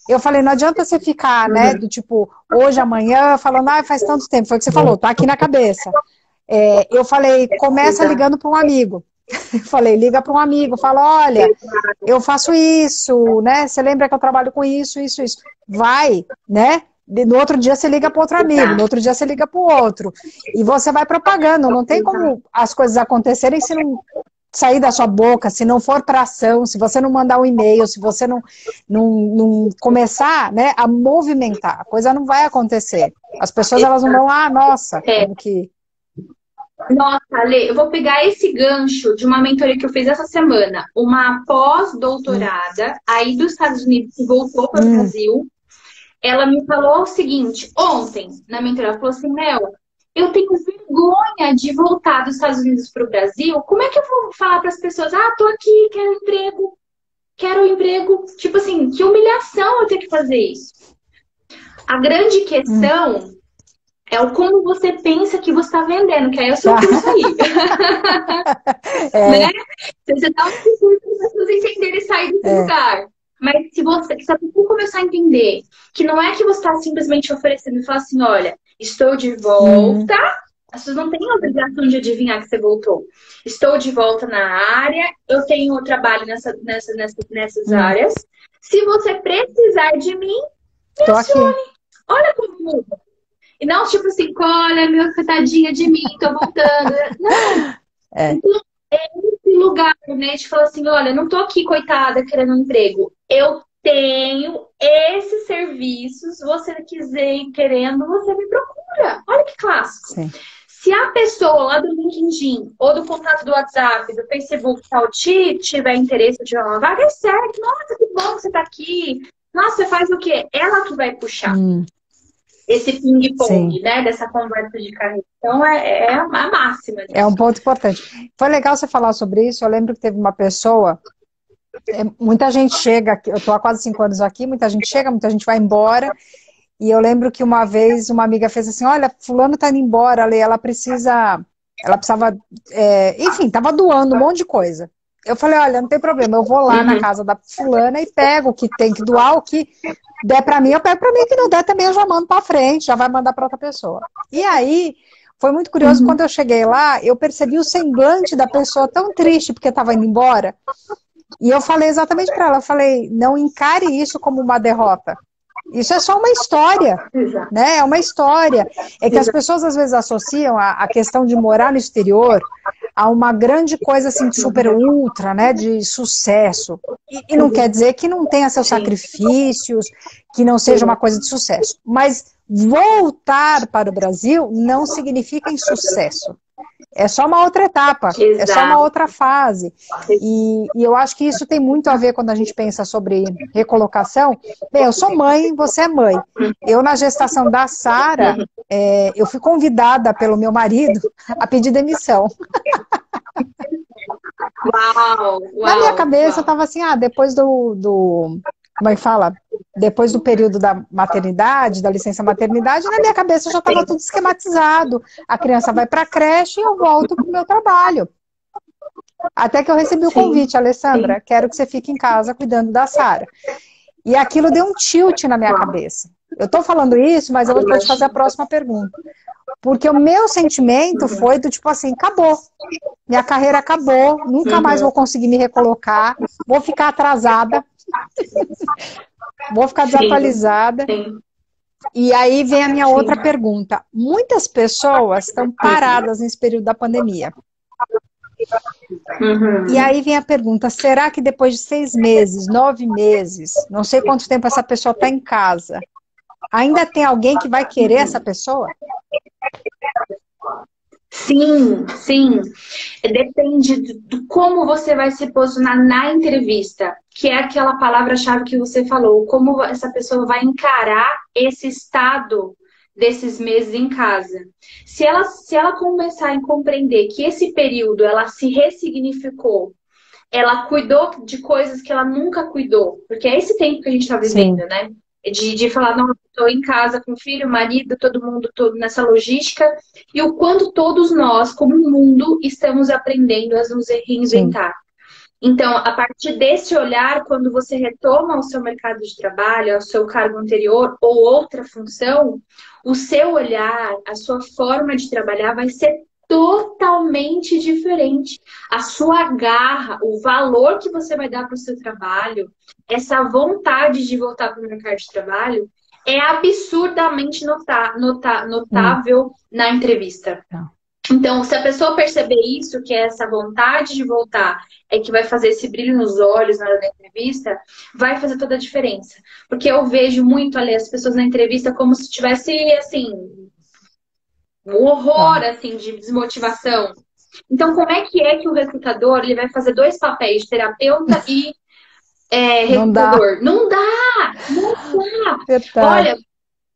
Eu falei, não adianta você ficar, né, do tipo, hoje, amanhã, falando, faz tanto tempo, foi o que você falou, tá aqui na cabeça. Eu falei, começa ligando para um amigo. Eu falei, liga para um amigo, fala, olha, eu faço isso, né, você lembra que eu trabalho com isso. Vai, né? No outro dia você liga para outro amigo, no outro dia você liga para o outro. E você vai propagando, não tem como as coisas acontecerem se não sair da sua boca, se não for para ação, se você não mandar um e-mail, se você não começar, né, a movimentar, a coisa não vai acontecer. As pessoas elas não vão, nossa, como que... Nossa, Ale, eu vou pegar esse gancho de uma mentoria que eu fiz essa semana, uma pós-doutorada aí dos Estados Unidos que voltou para o Brasil. Ela me falou o seguinte, ontem, na mentoria, ela falou assim, Mel, eu tenho vergonha de voltar dos Estados Unidos para o Brasil. Como é que eu vou falar para as pessoas, tô aqui, quero emprego. Tipo assim, que humilhação eu ter que fazer isso. A grande questão é o como você pensa que você está vendendo, que aí é o seu curso aí. Né? Você dá um curso para as pessoas entenderem e sair desse lugar. Mas se a pessoa começar a entender que não é que você está simplesmente oferecendo e falar assim, olha, estou de volta, as pessoas não têm a obrigação de adivinhar que você voltou. Estou de volta na área, eu tenho trabalho nessas áreas. Se você precisar de mim, me acione. Olha como muda. E não tipo assim, olha, meu coitadinha de mim, tô voltando. Não. Então, é esse lugar, né, de falar assim, olha, não tô aqui, coitada, querendo um emprego. Eu tenho esses serviços, você quiser querendo, você me procura. Olha que clássico. Sim. Se a pessoa lá do LinkedIn ou do contato do WhatsApp, do Facebook, tal, tiver interesse de uma vaga, é certo. Nossa, que bom que você está aqui. Nossa, você faz o quê? Ela que vai puxar esse ping-pong, né? Dessa conversa de carreira. Então, é a máxima. É um ponto importante. Foi legal você falar sobre isso. Eu lembro que teve uma pessoa... muita gente chega, eu estou há quase 5 anos aqui, muita gente chega, muita gente vai embora, e eu lembro que uma vez uma amiga fez assim, olha, fulano está indo embora, ela precisava, enfim, estava doando um monte de coisa. Eu falei, olha, não tem problema, eu vou lá na casa da fulana e pego o que tem que doar, o que der para mim, eu pego para mim, o que não der também eu já mando para frente, já vai mandar para outra pessoa. E aí, foi muito curioso, quando eu cheguei lá, eu percebi o semblante da pessoa tão triste porque estava indo embora. E eu falei exatamente para ela, eu falei, não encare isso como uma derrota. Isso é só uma história, né? É uma história. É que as pessoas às vezes associam a questão de morar no exterior a uma grande coisa assim, de super ultra, né? De sucesso. E não quer dizer que não tenha seus sacrifícios, que não seja uma coisa de sucesso. Mas voltar para o Brasil não significa insucesso. É só uma outra etapa, é só uma outra fase. E eu acho que isso tem muito a ver quando a gente pensa sobre recolocação. Bem, eu sou mãe, você é mãe. Eu, na gestação da Sara, eu fui convidada pelo meu marido a pedir demissão. Uau, Na minha cabeça, eu estava assim, depois como é que fala? Depois do período da maternidade, da licença maternidade, na minha cabeça já estava tudo esquematizado. A criança vai para a creche e eu volto para o meu trabalho. Até que eu recebi o convite, Alessandra, quero que você fique em casa cuidando da Sara. E aquilo deu um tilt na minha cabeça. Eu estou falando isso, mas eu vou te fazer a próxima pergunta. Porque o meu sentimento foi do tipo assim, acabou. Minha carreira acabou, nunca mais vou conseguir me recolocar, vou ficar atrasada. Vou ficar desatualizada. E aí vem a minha outra pergunta. Muitas pessoas estão paradas nesse período da pandemia. E aí vem a pergunta, será que depois de 6 meses, 9 meses, não sei quanto tempo essa pessoa está em casa, ainda tem alguém que vai querer essa pessoa? Sim, sim. Depende do como você vai se posicionar na entrevista, que é aquela palavra-chave que você falou, como essa pessoa vai encarar esse estado desses meses em casa. Se ela começar a compreender que esse período ela se ressignificou, ela cuidou de coisas que ela nunca cuidou, porque é esse tempo que a gente está vivendo, né? De falar, não, estou em casa com o filho, marido, todo mundo todo nessa logística, e o quanto todos nós, como mundo, estamos aprendendo a nos reinventar. Então, a partir desse olhar, quando você retoma ao seu mercado de trabalho, ao seu cargo anterior ou outra função, o seu olhar, a sua forma de trabalhar vai ser totalmente diferente. A sua garra, o valor que você vai dar para o seu trabalho, essa vontade de voltar para o mercado de trabalho é absurdamente notável na entrevista. Então, se a pessoa perceber isso, que é essa vontade de voltar, é que vai fazer esse brilho nos olhos na hora da entrevista, vai fazer toda a diferença. Porque eu vejo muito ali as pessoas na entrevista como se tivesse, assim, um horror, assim, de desmotivação. Então, como é que o recrutador ele vai fazer 2 papéis, de terapeuta e recrutador? Não dá! Olha,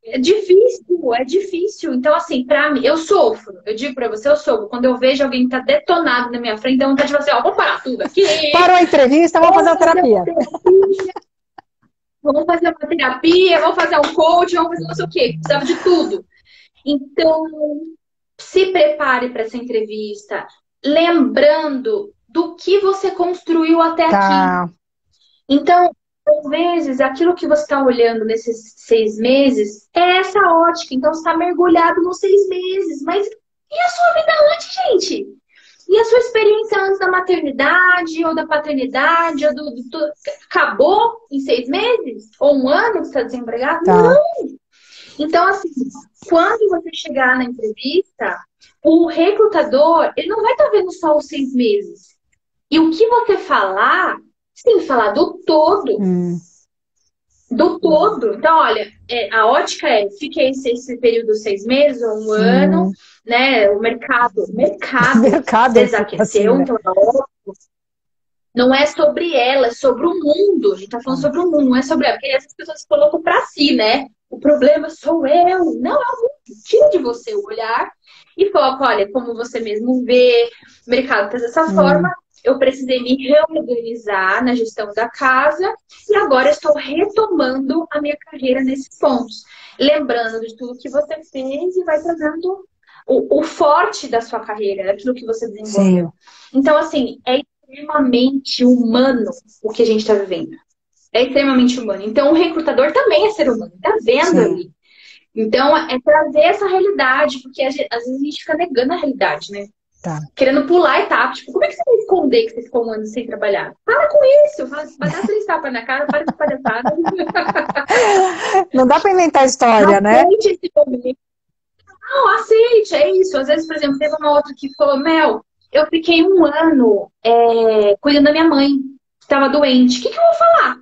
é difícil. Então, assim, pra mim, eu sofro. Eu digo pra você, eu sofro. Quando eu vejo alguém que tá detonado na minha frente, dá vontade de fazer, vamos parar tudo aqui. Parou a entrevista, vamos fazer a terapia. Vamos fazer uma terapia, vamos fazer um coach, vamos fazer não sei o quê. Precisava de tudo. Então, se prepare para essa entrevista, lembrando do que você construiu até aqui. Então, às vezes, aquilo que você está olhando nesses 6 meses é essa ótica. Então, você está mergulhado nos 6 meses. Mas e a sua vida antes, gente? E a sua experiência antes da maternidade ou da paternidade? Acabou em 6 meses? Ou 1 ano que você está desempregado? Não! Então, assim, quando você chegar na entrevista, o recrutador, ele não vai estar vendo só os 6 meses. E o que você falar, você tem que falar do todo. do todo. Então, olha, a ótica fiquei esse período 6 meses, ou um ano, Sim. né? O mercado Mercado fica assim, desaqueceu, né? então não é sobre ela, é sobre o mundo. A gente tá falando Tá. sobre o mundo, não é sobre ela. Porque as pessoas se colocam pra si, né? O problema sou eu. Não, é o mundo. Tira de você o olhar e foca, olha, como você mesmo vê, o mercado tá dessa forma. Hum, Eu precisei me reorganizar na gestão da casa e agora estou retomando a minha carreira nesses pontos. Lembrando de tudo que você fez e vai trazendo o forte da sua carreira, daquilo que você sim, desenvolveu. Então, assim, é extremamente humano o que a gente está vivendo. É extremamente humano. Então, o recrutador também é ser humano, tá vendo sim. ali. Então, é trazer essa realidade, porque às vezes a gente fica negando a realidade, né? Tá. Querendo pular etapas. Tipo, como é que você vai esconder que você ficou um ano sem trabalhar? Para com isso! Vai dar três tapas na cara, para de palhaçada. Não dá para inventar história, né? Aceite esse momento. Não, aceite, é isso. Às vezes, por exemplo, teve uma outra que falou, Mel, eu fiquei um ano cuidando da minha mãe, que estava doente. O que eu vou falar?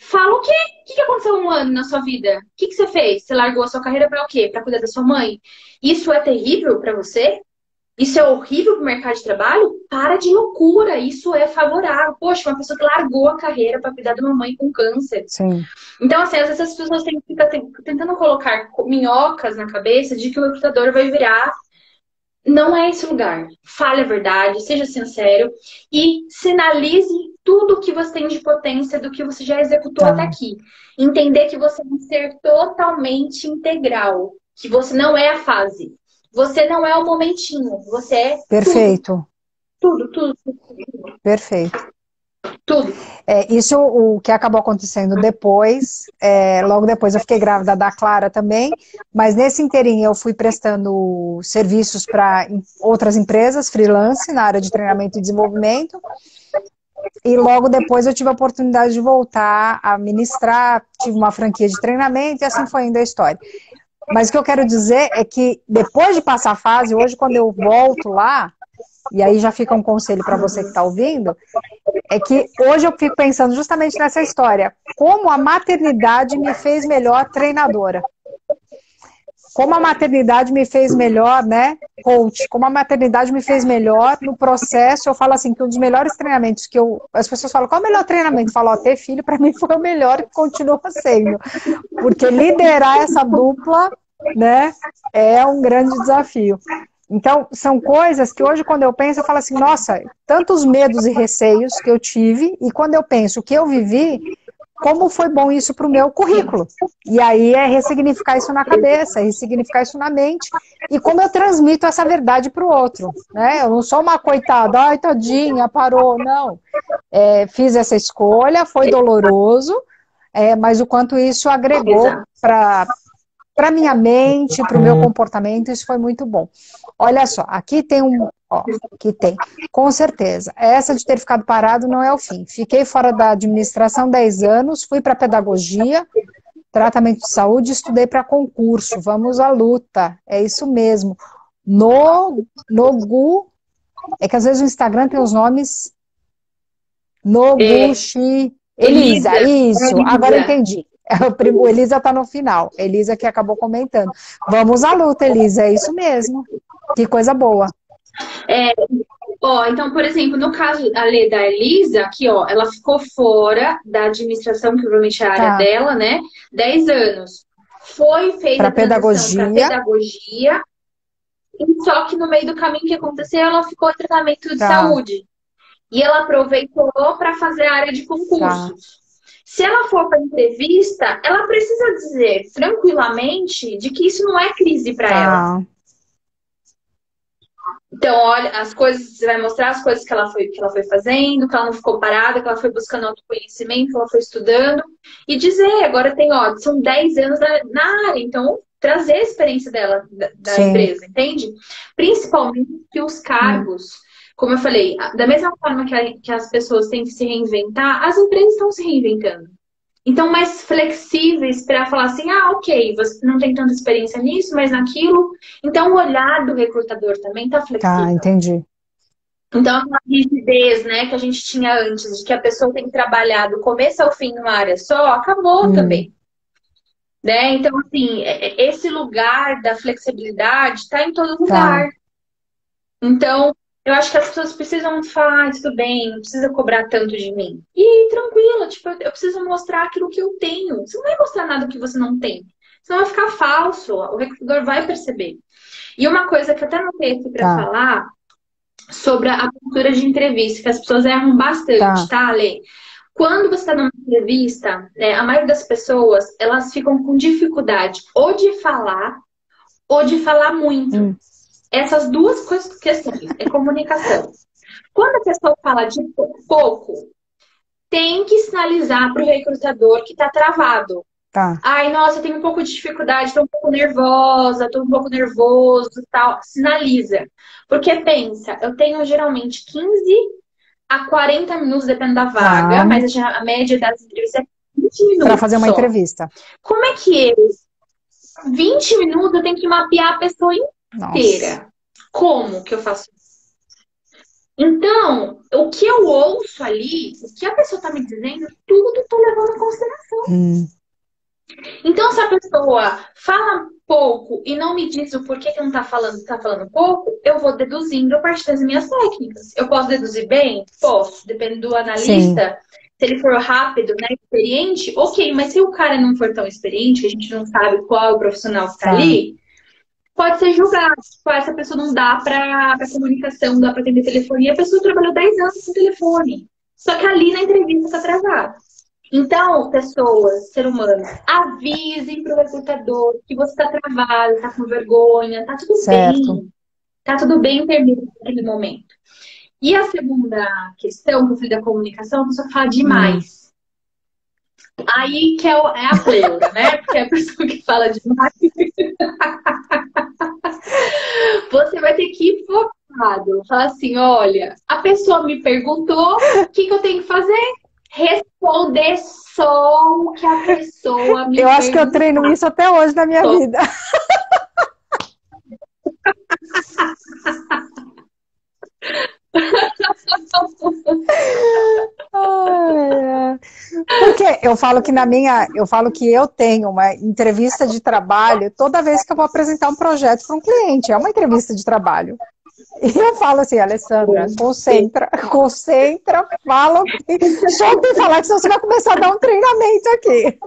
Fala o quê? O que aconteceu um ano na sua vida? O que você fez? Você largou a sua carreira para o quê? Para cuidar da sua mãe? Isso é terrível para você? Isso é horrível para o mercado de trabalho? Para de loucura, isso é favorável. Poxa, uma pessoa que largou a carreira para cuidar de uma mãe com câncer. Sim, Então, assim, às vezes as pessoas ficam tentando colocar minhocas na cabeça de que o recrutador vai virar. Não é esse lugar. Fale a verdade, seja sincero e sinalize tudo que você tem de potência do que você já executou até tá. aqui. Entender que você é um ser totalmente integral, que você não é a fase. Você não é o momentinho, você é tudo, Perfeito, tudo, tudo, perfeito. tudo. Isso o que acabou acontecendo depois, logo depois eu fiquei grávida da Clara também, mas nesse inteirinho eu fui prestando serviços para outras empresas, freelance, na área de treinamento e desenvolvimento, e logo depois eu tive a oportunidade de voltar a ministrar, tive uma franquia de treinamento e assim foi indo a história. Mas o que eu quero dizer é que depois de passar a fase, hoje quando eu volto lá, e aí já fica um conselho para você que está ouvindo, é que hoje eu fico pensando justamente nessa história. Como a maternidade me fez melhor treinadora. Como a maternidade me fez melhor, né, coach. Como a maternidade me fez melhor no processo. Eu falo assim, que um dos melhores treinamentos que as pessoas falam, qual é o melhor treinamento? Eu falo, ter filho para mim foi o melhor e continua sendo. Porque liderar essa dupla, né, é um grande desafio. Então, são coisas que hoje, quando eu penso, eu falo assim, nossa, tantos medos e receios que eu tive, e quando eu penso o que eu vivi, como foi bom isso para o meu currículo. E aí é ressignificar isso na cabeça, ressignificar isso na mente, e como eu transmito essa verdade para o outro. Né? Eu não sou uma coitada, ai, tadinha, parou, não. Fiz essa escolha, foi doloroso, mas o quanto isso agregou Exato. para minha mente, para o meu comportamento, isso foi muito bom. Olha só, aqui tem aqui tem, com certeza, essa de ter ficado parado não é o fim. Fiquei fora da administração 10 anos, fui para pedagogia, tratamento de saúde, estudei para concurso, vamos à luta, é isso mesmo. Nogu, é que às vezes o Instagram tem os nomes É, Noguchi, Elisa, Elisa, isso, agora eu Elisa. entendi. O Elisa está no final, Elisa que acabou comentando. Vamos à luta, Elisa, é isso mesmo. Que coisa boa. É, ó, então, por exemplo, no caso da Elisa, aqui, ó, ela ficou fora da administração, que provavelmente é a área Tá, dela, né? 10 anos. Fez para a transição para pedagogia, pedagogia, e só que no meio do caminho que aconteceu, ela ficou em tratamento de tá, saúde. E ela aproveitou para fazer a área de tá, concursos. Se ela for para entrevista, ela precisa dizer tranquilamente de que isso não é crise para ela. tá, Então, olha, as coisas, você vai mostrar as coisas que ela foi fazendo, que ela não ficou parada, que ela foi buscando autoconhecimento, que ela foi estudando, e dizer, agora tem, ó, são 10 anos na área, então trazer a experiência dela, da sim, empresa, entende? Principalmente que os cargos, como eu falei, da mesma forma que as pessoas têm que se reinventar, as empresas estão se reinventando. Então, mais flexíveis para falar assim, ah, ok, você não tem tanta experiência nisso, mas naquilo. Então, o olhar do recrutador também está tá, flexível. entendi. Então, aquela rigidez, né, que a gente tinha antes, de que a pessoa tem que trabalhar do começo ao fim numa área só, acabou também. Né? Então, assim, esse lugar da flexibilidade está em todo Tá, lugar. Então, eu acho que as pessoas precisam falar, tudo bem, não precisa cobrar tanto de mim. E tranquilo, tipo, eu preciso mostrar aquilo que eu tenho. Você não vai mostrar nada que você não tem. Senão vai ficar falso, o recrutador vai perceber. E uma coisa que eu até notei aqui para tá, falar sobre a cultura de entrevista, que as pessoas erram bastante, tá. tá, Ale? Quando você está numa entrevista, né, a maioria das pessoas, elas ficam com dificuldade ou de falar muito. Hum, Essas duas coisas, questões, é comunicação. Quando a pessoa fala de pouco, tem que sinalizar para o recrutador que está travado. tá. Ai, nossa, eu tenho um pouco de dificuldade, estou um pouco nervosa, estou um pouco nervoso, tal. Sinaliza. Porque pensa, eu tenho geralmente 15 a 40 minutos, dependendo da vaga, Tá. mas a média das entrevistas é 20 Para minutos fazer uma só. entrevista. Como é que eu, 20 minutos, eu tenho que mapear a pessoa Nossa. inteira? Como que eu faço isso? Então, o que eu ouço ali, o que a pessoa está me dizendo, tudo estou levando em consideração. Hum, Então, se a pessoa fala pouco e não me diz o porquê que não tá falando pouco, eu vou deduzindo a partir das minhas técnicas. Eu posso deduzir bem? Posso, dependendo do sim, analista. Se ele for rápido, né, experiente, ok, mas se o cara não for tão experiente, que a gente não sabe qual é o profissional que está tá. ali, pode ser julgado. Tipo, essa pessoa não dá para comunicação, não dá para atender telefonia. A pessoa trabalhou 10 anos com telefone. Só que ali na entrevista está atrasado. Então, pessoas, ser humano, avisem para o recrutador que você está travado, está com vergonha, tá tudo Certo. bem. Tá tudo bem terminar naquele momento. E a segunda questão, que eu falei da comunicação, a pessoa fala Hum. demais. Aí que é a pleura, né? Porque a pessoa que fala demais, você vai ter que ir focado. Falar assim, olha, a pessoa me perguntou, o que eu tenho que fazer? Responder só o que a pessoa me Eu acho que eu treino perguntar. isso até hoje na minha Só. vida. Ai, é. Porque eu falo que eu tenho uma entrevista de trabalho toda vez que eu vou apresentar um projeto para um cliente, é uma entrevista de trabalho. E eu falo assim, Alessandra, concentra, concentra, fala, só tem que falar que senão você vai começar a dar um treinamento aqui.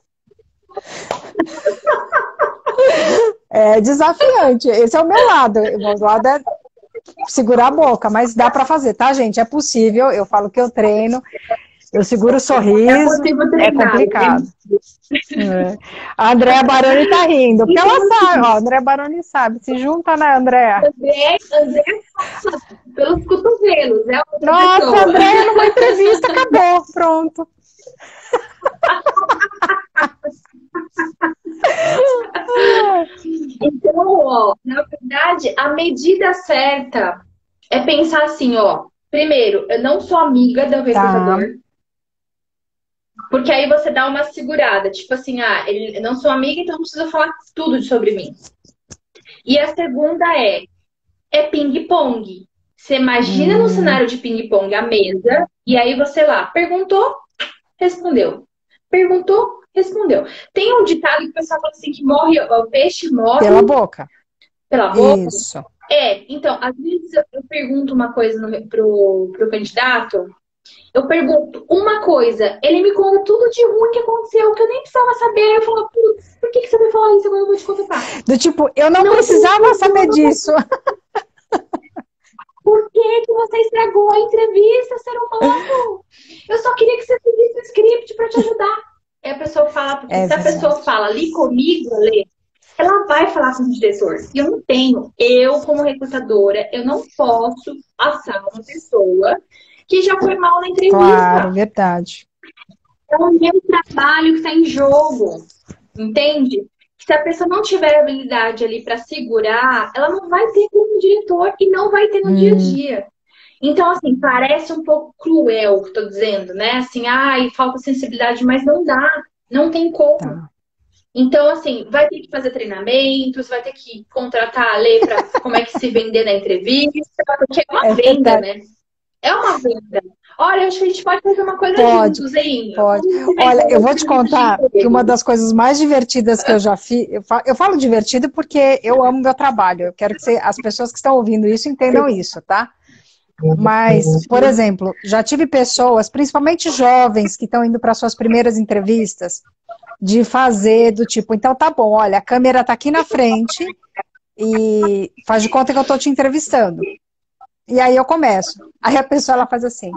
É desafiante, esse é o meu lado, o meu lado é segurar a boca, mas dá para fazer, tá, gente? É possível, eu falo que eu treino, eu seguro o É sorriso, possível é treinar, né? complicado. É. A Andréa Baroni tá rindo, porque ela sabe, ó, a Andréa Baroni sabe, se junta, né, Andréa? André pelos cotovelos, é outra Nossa, a pessoa. Andréa numa entrevista, acabou, pronto. Então, ó, na verdade, a medida certa é pensar assim, ó. Primeiro, eu não sou amiga do Tá, recrutador, porque aí você dá uma segurada, tipo assim, eu não sou amiga, então não precisa falar tudo sobre mim. E a segunda é ping-pong. Você imagina no hum, cenário de ping-pong a mesa, e aí você lá perguntou, respondeu. Perguntou, respondeu. Tem um ditado que o pessoal fala assim que morre, o peixe morre pela boca, pela boca. isso. Então, às vezes eu pergunto uma coisa pro candidato, eu pergunto uma coisa, ele me conta tudo de ruim que aconteceu, que eu nem precisava saber. Eu falo, putz, por que você vai falar isso? Agora eu vou te contar. Do tipo, eu não Não precisava saber precisava. disso. Por que você estragou a entrevista, ser humano? Eu só queria que você seguisse o script para te ajudar. Aí a pessoa fala, porque É se a pessoa verdade. fala ali comigo, Lê, ela vai falar com o diretor. E eu não tenho. Eu, como recrutadora, eu não posso passar uma pessoa que já foi mal na Claro, entrevista. verdade. É o meu trabalho que está em jogo. Entende? Se a pessoa não tiver habilidade ali para segurar, ela não vai ter como diretor e não vai ter no dia a Hum, dia. Então, assim, parece um pouco cruel o que estou dizendo, né? Assim, ai, falta sensibilidade, mas não dá, não tem como. tá. Então, assim, vai ter que fazer treinamentos, vai ter que contratar a lei para como é que se vender na entrevista, porque é uma É venda, verdade. né? É uma venda. Olha, eu acho que a gente pode fazer uma coisa Pode, juntos, hein? pode. Vamos se Olha, vender eu uma vou te entrevista de contar que uma emprego. das coisas mais divertidas que eu já fiz, eu falo divertido porque eu amo meu trabalho. Eu quero que as pessoas que estão ouvindo isso entendam isso, tá? Mas, por exemplo, já tive pessoas, principalmente jovens, que estão indo para suas primeiras entrevistas, de fazer do tipo, então tá bom, olha, a câmera tá aqui na frente e faz de conta que eu tô te entrevistando. E aí eu começo. Aí a pessoa ela faz assim: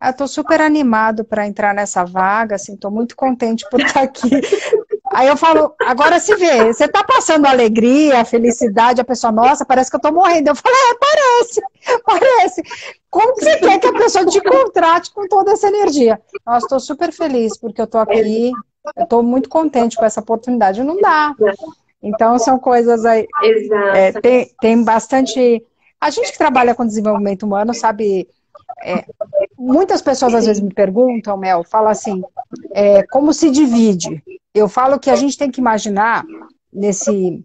eu tô super animado para entrar nessa vaga, assim, tô muito contente por estar aqui. Aí eu falo, agora se vê, você tá passando alegria, felicidade, a pessoa, nossa, parece que eu tô morrendo. Eu falo, parece, parece. Como que você quer que a pessoa te contrate com toda essa energia? Nossa, estou super feliz porque eu tô aqui, eu tô muito contente com essa oportunidade. Não dá. Então são coisas aí, Exato. tem bastante... A gente que trabalha com desenvolvimento humano sabe... Muitas pessoas às vezes me perguntam, Mel, fala assim, como se divide? Eu falo que a gente tem que imaginar nesse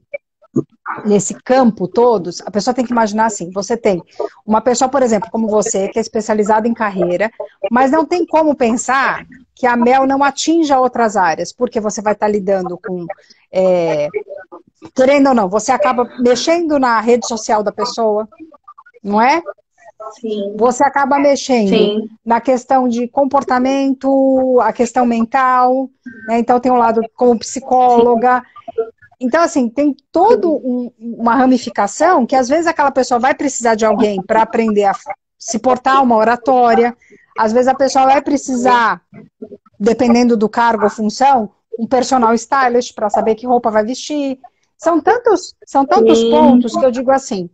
campo todos, a pessoa tem que imaginar assim, você tem uma pessoa, por exemplo, como você, que é especializada em carreira, mas não tem como pensar que a Mel não atinja outras áreas, porque você vai estar lidando com, querendo ou não, você acaba mexendo na rede social da pessoa, não é? Sim, Você acaba mexendo sim, na questão de comportamento, a questão mental, né? Então tem um lado como sim, psicóloga. Então, assim, tem toda uma ramificação que às vezes aquela pessoa vai precisar de alguém para aprender a se portar uma oratória, às vezes a pessoa vai precisar, dependendo do cargo ou função, um personal stylist para saber que roupa vai vestir. São tantos sim, pontos que eu digo assim,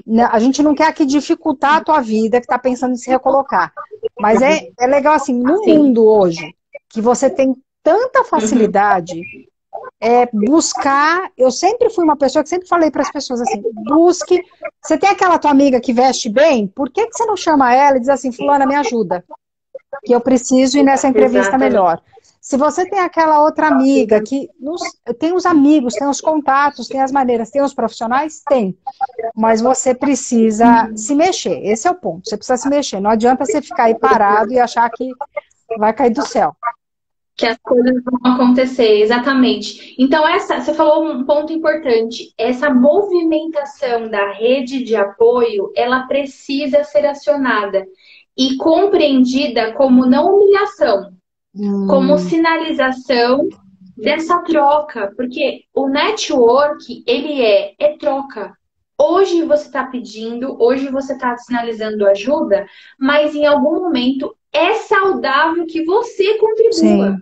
né, a gente não quer aqui dificultar a tua vida que está pensando em se recolocar. Mas é legal assim, no sim. mundo hoje, que você tem tanta Uhum. facilidade, buscar. Eu sempre fui uma pessoa que sempre falei para as pessoas assim: busque. Você tem aquela tua amiga que veste bem, por que você não chama ela e diz assim, fulana, me ajuda? Que eu preciso ir nessa entrevista Exatamente. melhor. Se você tem aquela outra amiga que tem os amigos, tem os contatos, tem as maneiras, tem os profissionais, tem. Mas você precisa se mexer. Esse é o ponto. Você precisa se mexer. Não adianta você ficar aí parado e achar que vai cair do céu. Que as coisas vão acontecer, exatamente. Então, você falou um ponto importante. Essa movimentação da rede de apoio, ela precisa ser acionada e compreendida como não humilhação, como Hum, sinalização dessa troca, porque o network, ele é troca. Hoje você está pedindo, hoje você está sinalizando ajuda, mas em algum momento é saudável que você contribua. sim,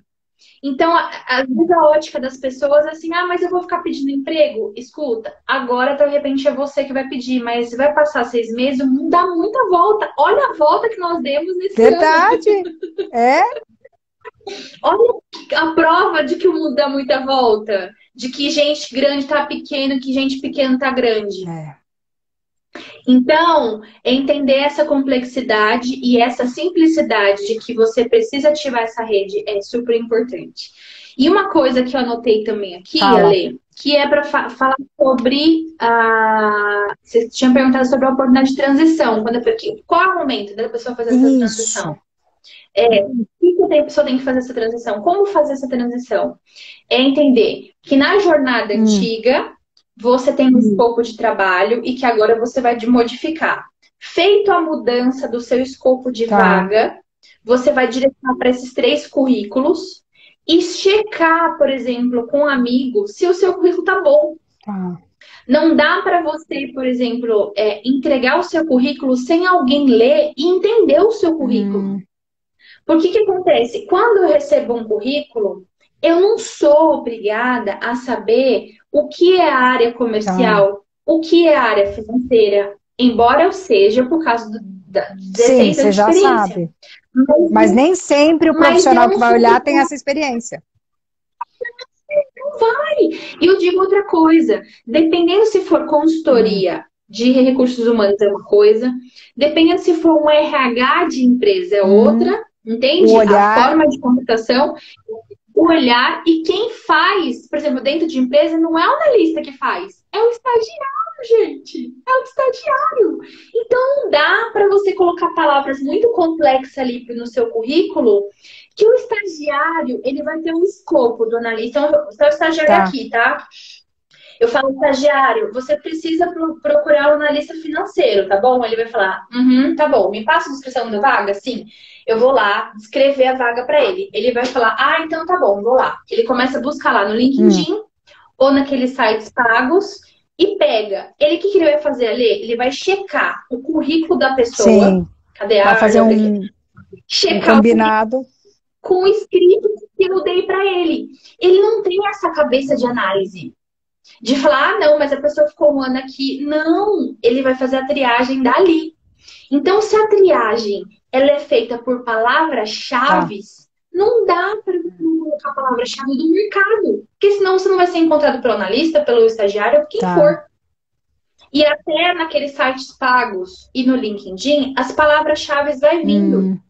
Então, às vezes a ótica das pessoas é assim, mas eu vou ficar pedindo emprego? Escuta, agora de repente é você que vai pedir, mas vai passar 6 meses, o mundo dá muita volta. Olha a volta que nós demos nesse ano. verdade. É, Olha a prova de que o mundo dá muita volta. De que gente grande tá pequeno, que gente pequena tá grande. é. Então, entender essa complexidade e essa simplicidade de que você precisa ativar essa rede é super importante. E uma coisa que eu anotei também aqui, Fala. Ale, que é para falar sobre a. Você tinha perguntado sobre a oportunidade de transição. Qual é o momento da pessoa fazer essa Isso. transição? O que a pessoa tem que fazer essa transição? Como fazer essa transição? É entender que na jornada Hum, antiga você tem um escopo de trabalho e que agora você vai modificar. Feito a mudança do seu escopo de tá, vaga, você vai direcionar para esses 3 currículos e checar, por exemplo, com um amigo se o seu currículo tá bom. tá. Não dá para você, por exemplo, entregar o seu currículo sem alguém ler e entender o seu currículo. Hum, Porque que acontece? Quando eu recebo um currículo, eu não sou obrigada a saber o que é a área tá. comercial, o que é a área financeira, embora eu seja por causa da Sim, 16 você anos de já experiência. sabe. Mas, Mas nem sempre o mas eu profissional que não vai sou olhar tem obrigada. essa experiência. E eu digo outra coisa, dependendo se for Hum, consultoria de recursos humanos é uma coisa, dependendo se for um RH de empresa é hum, outra, o entende? A olhar, forma de contratação, o olhar e quem faz, por exemplo, dentro de empresa, não é o analista que faz, é o estagiário. gente. É um estagiário. Então, não dá para você colocar palavras muito complexas ali no seu currículo, que o estagiário, ele vai ter um escopo do analista. Então, o estagiário é Tá. aqui, tá? Eu falo, estagiário, você precisa procurar um analista financeiro, tá bom? Ele vai falar, tá bom, me passa a descrição da vaga? Sim. Eu vou lá descrever a vaga para ele. Ele vai falar, então tá bom, vou lá. Ele começa a buscar lá no LinkedIn ou naqueles sites pagos e pega. Ele, o que ele vai fazer ali? Ele vai checar o currículo da pessoa. Sim. Cadê Vai fazer um checar combinado. com o escrito que eu dei para ele. Ele não tem essa cabeça de análise. De falar, não, mas a pessoa ficou um ano aqui. Não, ele vai fazer a triagem dali. Então, se a triagem ela é feita por palavras-chave, não dá para colocar a palavra-chave do mercado. Porque senão você não vai ser encontrado pelo analista, pelo estagiário, quem for. E até naqueles sites pagos e no LinkedIn, as palavras-chave vai vindo.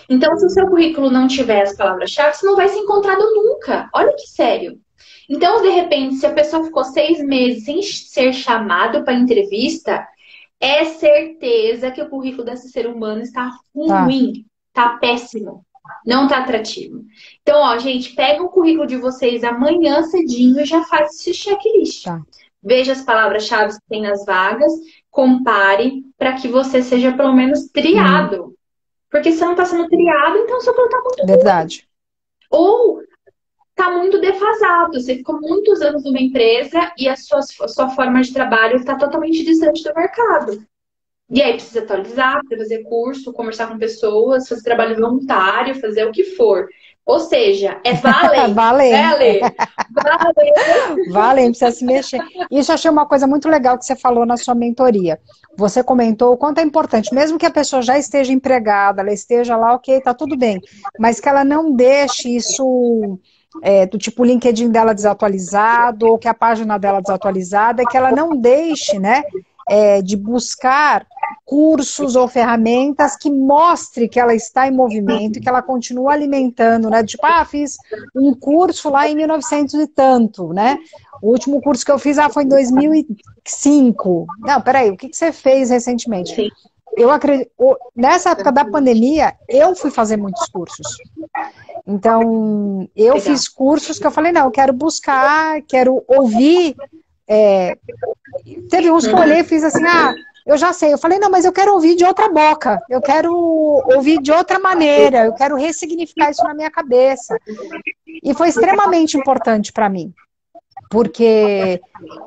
Então, se o seu currículo não tiver as palavras-chave, você não vai ser encontrado nunca. Olha que sério. Então, de repente, se a pessoa ficou 6 meses sem ser chamado para entrevista, é certeza que o currículo desse ser humano está ruim, está péssimo, não está atrativo. Então, ó, gente, pega o currículo de vocês amanhã cedinho e já faz esse checklist. Veja as palavras-chave que tem nas vagas, compare para que você seja pelo menos triado. Porque se você não está sendo triado, então o seu currículo está muito Verdade. ruim. Ou está muito defasado. Você ficou muitos anos numa empresa e a sua forma de trabalho está totalmente distante do mercado. E aí precisa atualizar, precisa fazer curso, conversar com pessoas, fazer trabalho voluntário, fazer o que for. Ou seja, Vale, precisa se mexer. Isso eu achei uma coisa muito legal que você falou na sua mentoria. Você comentou o quanto é importante, mesmo que a pessoa já esteja empregada, ela esteja lá, ok, tá tudo bem, mas que ela não deixe isso do tipo o LinkedIn dela desatualizado, ou que a página dela desatualizada, que ela não deixe, né, de buscar cursos ou ferramentas que mostre que ela está em movimento e que ela continua alimentando, né? Tipo, fiz um curso lá em 1900 e tanto, né? O último curso que eu fiz foi em 2005. Não, peraí, o que você fez recentemente? Sim. Eu acredito, nessa época da pandemia, eu fui fazer muitos cursos. Então, eu fiz cursos que eu falei, não, eu quero buscar, quero ouvir. Teve uns que eu olhei e fiz assim, eu já sei. Eu falei, não, mas eu quero ouvir de outra boca. Eu quero ouvir de outra maneira. Eu quero ressignificar isso na minha cabeça. E foi extremamente importante para mim. Porque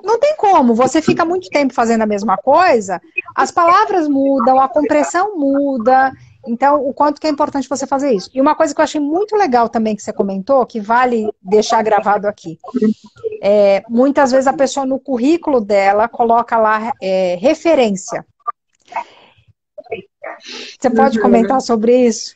não tem como. Você fica muito tempo fazendo a mesma coisa, as palavras mudam, a compressão muda. Então, o quanto que é importante você fazer isso. E uma coisa que eu achei muito legal também que você comentou, que vale deixar gravado aqui. Muitas vezes a pessoa no currículo dela coloca lá referência. Você pode comentar sobre isso?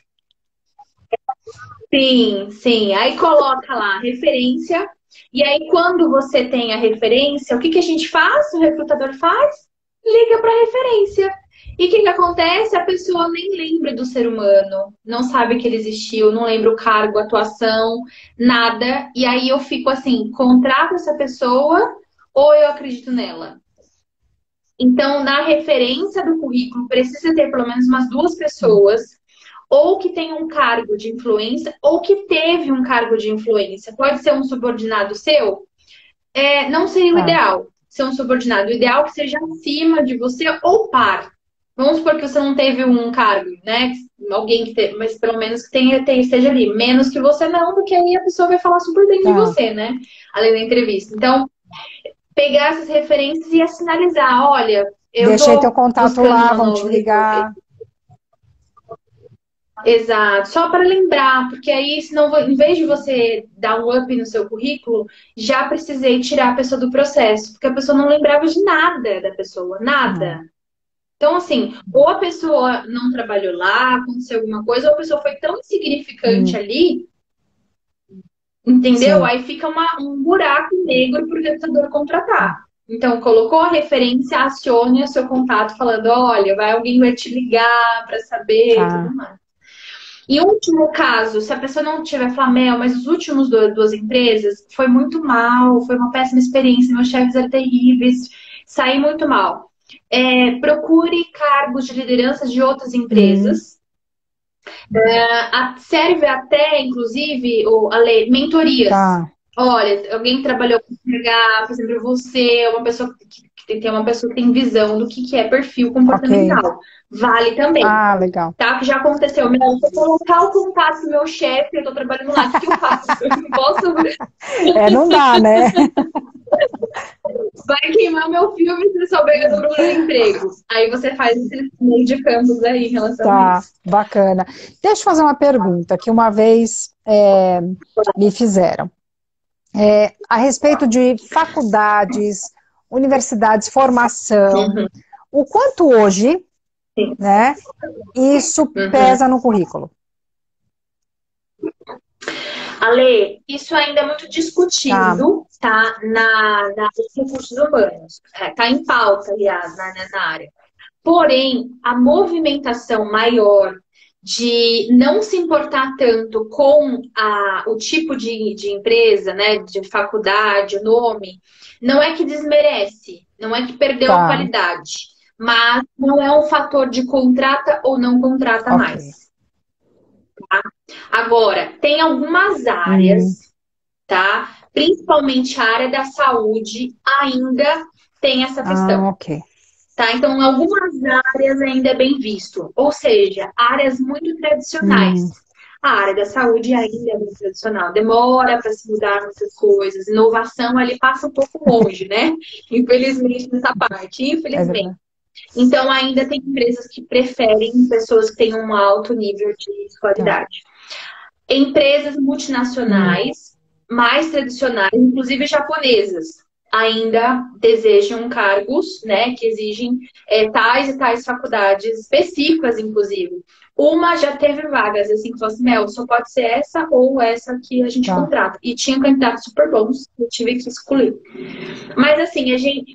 Sim, sim. Aí coloca lá referência. E aí quando você tem a referência, o que a gente faz? O recrutador faz? Liga para a referência. E o que acontece? A pessoa nem lembra do ser humano, não sabe que ele existiu, não lembra o cargo, a atuação, nada. E aí eu fico assim, contrato essa pessoa ou eu acredito nela? Então, na referência do currículo, precisa ter pelo menos umas 2 pessoas, ou que tem um cargo de influência, ou que teve um cargo de influência. Pode ser um subordinado seu? Não seria o ideal ser um subordinado. O ideal é que seja acima de você ou par. Vamos supor que você não teve um cargo, né? Alguém que teve, mas pelo menos que esteja ali. Menos que você não, porque aí a pessoa vai falar super bem de você, né? Além da entrevista. Então, pegar essas referências e sinalizar, olha, eu deixei teu contato lá, vão te ligar. Exato, só para lembrar, porque aí, senão, em vez de você dar um up no seu currículo, já precisei tirar a pessoa do processo, porque a pessoa não lembrava de nada da pessoa, nada. Então, assim, ou a pessoa não trabalhou lá, aconteceu alguma coisa, ou a pessoa foi tão insignificante ali, entendeu? Sim. Aí fica um buraco negro para o recrutador contratar. Então, colocou a referência, acione o seu contato falando, olha, alguém vai te ligar para saber e tudo mais. E último caso, se a pessoa não tiver Flamel, mas os últimos 2 empresas, foi muito mal, foi uma péssima experiência, meus chefes eram terríveis, sair muito mal. Procure cargos de liderança de outras empresas. Serve até, inclusive, Ale, mentorias. Tá. Olha, alguém trabalhou com RH, por exemplo, você, uma pessoa que tem visão do que é perfil comportamental. Ok. Vale também. Ah, legal. Tá? Que já aconteceu. Se eu colocar o contato do meu chefe, eu tô trabalhando lá, o que eu faço? Eu não posso. Não dá, né? Vai queimar meu filme se ele souber que eu tô procurando emprego. Aí você faz esse meio de campos aí em relação a isso. Bacana. Deixa eu fazer uma pergunta que uma vez me fizeram. A respeito de faculdades, universidades, formação, o quanto hoje, né, isso pesa no currículo? Ale, isso ainda é muito discutido, tá? Nos recursos humanos. Tá em pauta, aliás, na área. Porém, a movimentação maior de não se importar tanto com o tipo de empresa, né, de faculdade, o nome, não é que desmerece, não é que perdeu a qualidade, mas não é um fator de contrata ou não contrata mais. Tá? Agora, tem algumas áreas, tá? Principalmente a área da saúde ainda tem essa questão. Tá? Então, em algumas áreas ainda é bem visto. Ou seja, áreas muito tradicionais. A área da saúde ainda é muito tradicional. Demora para se mudar muitas coisas. Inovação ali passa um pouco longe, né? Infelizmente, nessa parte. Infelizmente. Então, ainda tem empresas que preferem pessoas que tenham um alto nível de qualidade. Empresas multinacionais, mais tradicionais, inclusive japonesas, ainda desejam cargos, né, que exigem tais e tais faculdades específicas, inclusive. Uma já teve vagas, assim, que falou assim, Mel, só pode ser essa ou essa que a gente contrata. E tinha candidatos super bons, eu tive que escolher. Mas, assim,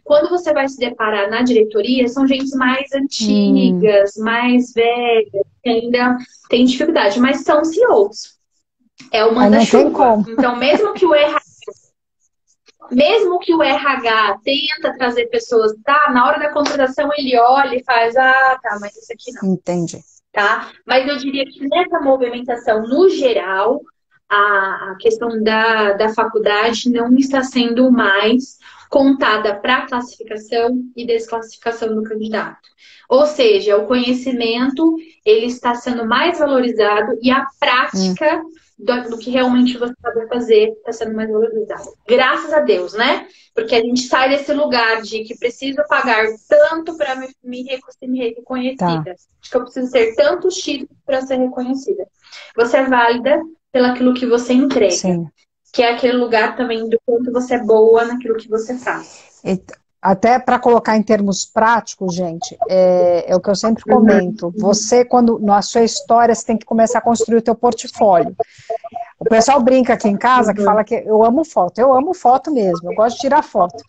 quando você vai se deparar na diretoria, são gente mais antigas, mais velhas, que ainda tem dificuldade, mas são CEOs. É o manda-chuva. Então, mesmo que o RH tenta trazer pessoas, na hora da contratação ele olha e faz, mas isso aqui não. Entendi. Tá? Mas eu diria que nessa movimentação, no geral, a questão da faculdade não está sendo mais contada para classificação e desclassificação do candidato. Ou seja, o conhecimento ele está sendo mais valorizado e a prática do que realmente você sabe fazer está sendo mais valorizado. Graças a Deus, né? Porque a gente sai desse lugar de que preciso pagar tanto para me reconhecida. De que eu preciso ter tantos títulos para ser reconhecida. Você é válida pelaquilo que você entrega. Sim. Que é aquele lugar também do quanto você é boa naquilo que você faz. Até para colocar em termos práticos, gente, é o que eu sempre comento. Você, quando na sua história, você tem que começar a construir o teu portfólio. O pessoal brinca aqui em casa que fala que eu amo foto mesmo, eu gosto de tirar foto.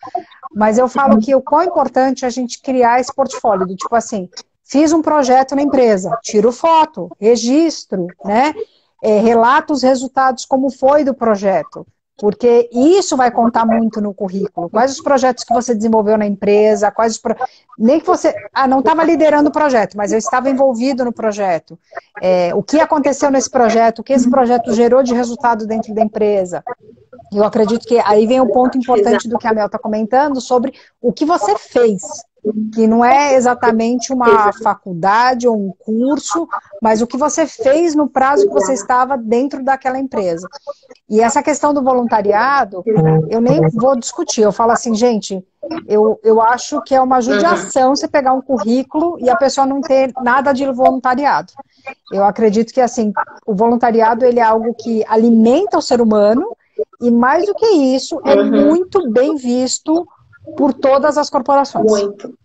Mas eu falo que o quão importante é a gente criar esse portfólio, do tipo assim, fiz um projeto na empresa, tiro foto, registro, né? Relato os resultados, como foi do projeto. Porque isso vai contar muito no currículo. Quais os projetos que você desenvolveu na empresa, nem que você... não estava liderando o projeto, mas eu estava envolvido no projeto. O que aconteceu nesse projeto, o que esse projeto gerou de resultado dentro da empresa. Eu acredito que aí vem o ponto importante do que a Mel está comentando sobre o que você fez. Que não é exatamente uma faculdade ou um curso, mas o que você fez no prazo que você estava dentro daquela empresa. E essa questão do voluntariado, eu nem vou discutir. Eu falo assim, gente, eu acho que é uma judiação você pegar um currículo e a pessoa não ter nada de voluntariado. Eu acredito que, assim, o voluntariado ele é algo que alimenta o ser humano e, mais do que isso, é muito bem visto por todas as corporações. Muito.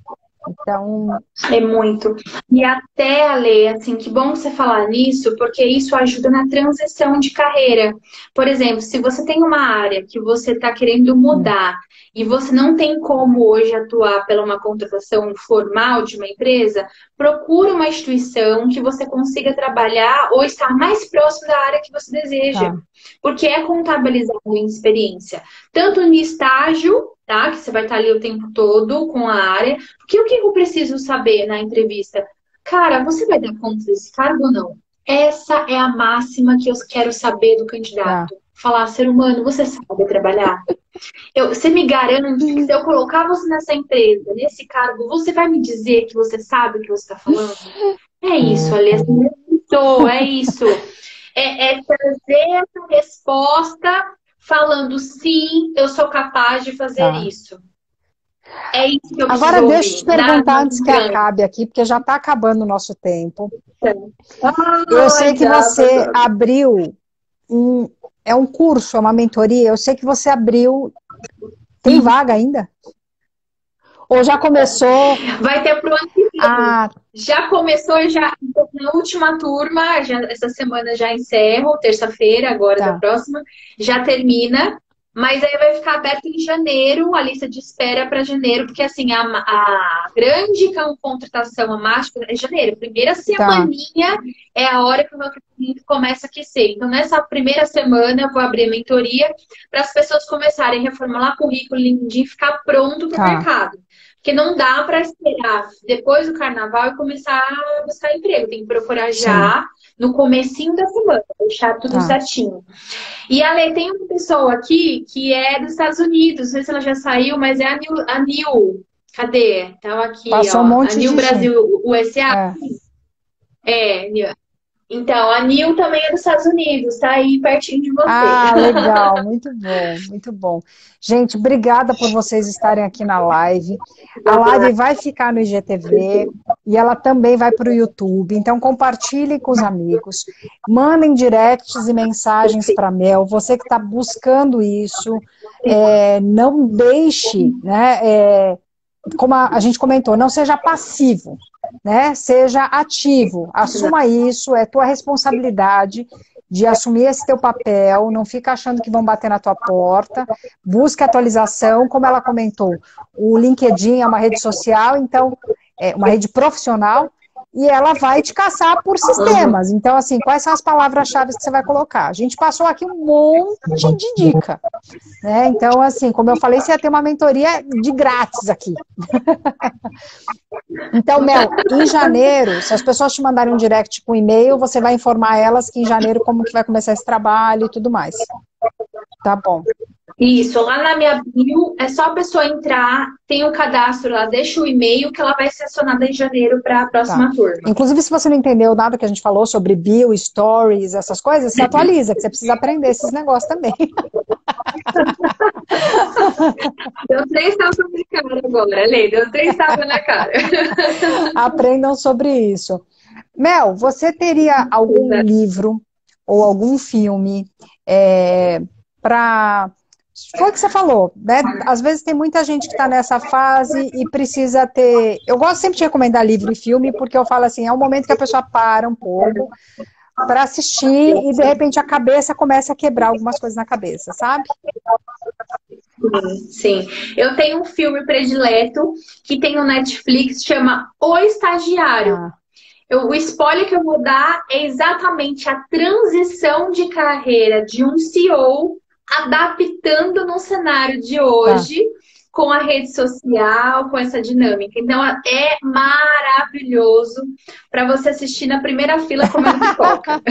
Então... É muito. E até, Ale, assim, que bom você falar nisso, porque isso ajuda na transição de carreira. Por exemplo, se você tem uma área que você está querendo mudar e você não tem como hoje atuar pela uma contratação formal de uma empresa, procura uma instituição que você consiga trabalhar ou estar mais próximo da área que você deseja. Porque é contabilizado em experiência. Tanto no estágio, tá? Que você vai estar ali o tempo todo com a área. Porque o que eu preciso saber na entrevista? Cara, você vai dar conta desse cargo ou não? Essa é a máxima que eu quero saber do Tá. candidato. Falar, ser humano, você sabe trabalhar? Você me garante que se eu colocar você nessa empresa, nesse cargo, você vai me dizer que você sabe o que você está falando? É isso, Alê. É isso. É trazer essa resposta falando sim, eu sou capaz de fazer Tá. isso. É isso que eu Agora preciso deixa eu te ouvir. Nada perguntar antes que grande. acabe aqui, porque já está acabando o nosso tempo. Eu sei Ai, que já, você passou. abriu é um curso, é uma mentoria. Eu sei que você abriu. Tem vaga ainda? Ou já começou? Vai ter pro ano que vem. Ah, Já começou, já na última turma, já, essa semana já encerro, terça-feira, agora da tá, próxima, já termina, mas aí vai ficar aberto em janeiro, a lista de espera para janeiro, porque assim, a grande contratação, a mágica, é janeiro, primeira tá. semaninha é a hora que o meu treinamento começa a aquecer. Então, nessa primeira semana, eu vou abrir a mentoria para as pessoas começarem a reformular currículo, LinkedIn, ficar pronto para o Tá. mercado. Porque não dá para esperar depois do carnaval e começar a buscar emprego. Tem que procurar Sim, já no comecinho da semana, deixar tudo tá. certinho. E Ale, tem uma pessoa aqui que é dos Estados Unidos, não sei se ela já saiu, mas é a Nil. Cadê? Então aqui, Passou um ó. A monte Nil de gente. Brasil USA. É. É, Nil. Então, a Nil também é dos Estados Unidos, tá aí pertinho de você. Ah, legal, muito bom, muito bom. Gente, obrigada por vocês estarem aqui na live. A live vai ficar no IGTV e ela também vai para o YouTube. Então, compartilhem com os amigos, mandem directs e mensagens para a Mel. Você que está buscando isso, não deixe, né? Como a gente comentou, não seja passivo, né? Seja ativo, assuma isso, é tua responsabilidade de assumir esse teu papel, não fica achando que vão bater na tua porta, busque atualização, como ela comentou, o LinkedIn é uma rede social, então, é uma rede profissional, e ela vai te caçar por Uhum. sistemas. Então, assim, quais são as palavras-chave que você vai colocar? A gente passou aqui um monte de dica, né? Então, assim, como eu falei, você ia ter uma mentoria de grátis aqui. Então, Mel, em janeiro, se as pessoas te mandarem um direct com e-mail, você vai informar elas que em janeiro como que vai começar esse trabalho e tudo mais. Tá bom. Isso, lá na minha bio, é só a pessoa entrar, tem o cadastro lá, deixa o e-mail que ela vai ser acionada em janeiro para a Tá. próxima turma. Inclusive, se você não entendeu nada que a gente falou sobre bio, stories, essas coisas, se atualiza, que você precisa aprender esses negócios também. Deu 3 tapas na cara agora, Lei, deu 3 tapas na cara. Aprendam sobre isso. Mel, você teria algum livro ou algum filme para... Foi o que você falou, né? Às vezes tem muita gente que está nessa fase e precisa ter... Eu gosto sempre de recomendar livro e filme, porque eu falo assim, é um momento que a pessoa para um pouco para assistir e de repente a cabeça começa a quebrar algumas coisas na cabeça, sabe? Sim, eu tenho um filme predileto que tem no Netflix, chama O Estagiário. Tá, O spoiler que eu vou dar é exatamente a transição de carreira de um CEO adaptando no cenário de tá. hoje com a rede social, com essa dinâmica. Então, é maravilhoso para você assistir na primeira fila comendo pipoca.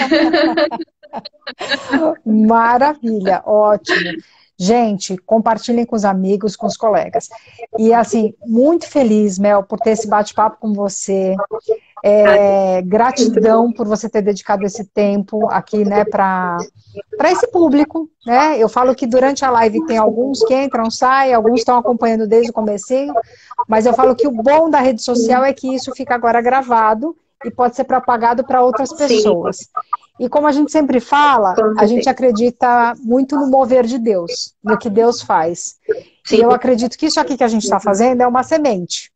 Maravilha, ótimo. Gente, compartilhem com os amigos, com os colegas. E assim, muito feliz, Mel, por ter esse bate-papo com você. Gratidão por você ter dedicado esse tempo aqui, né, para esse público, né? Eu falo que durante a live tem alguns que entram, saem, alguns estão acompanhando desde o comecinho, mas eu falo que o bom da rede social é que isso fica agora gravado e pode ser propagado para outras Sim, pessoas. E como a gente sempre fala, com a gente certeza. acredita muito no mover de Deus, no que Deus faz. E Sim, eu acredito que isso aqui que a gente está fazendo é uma semente.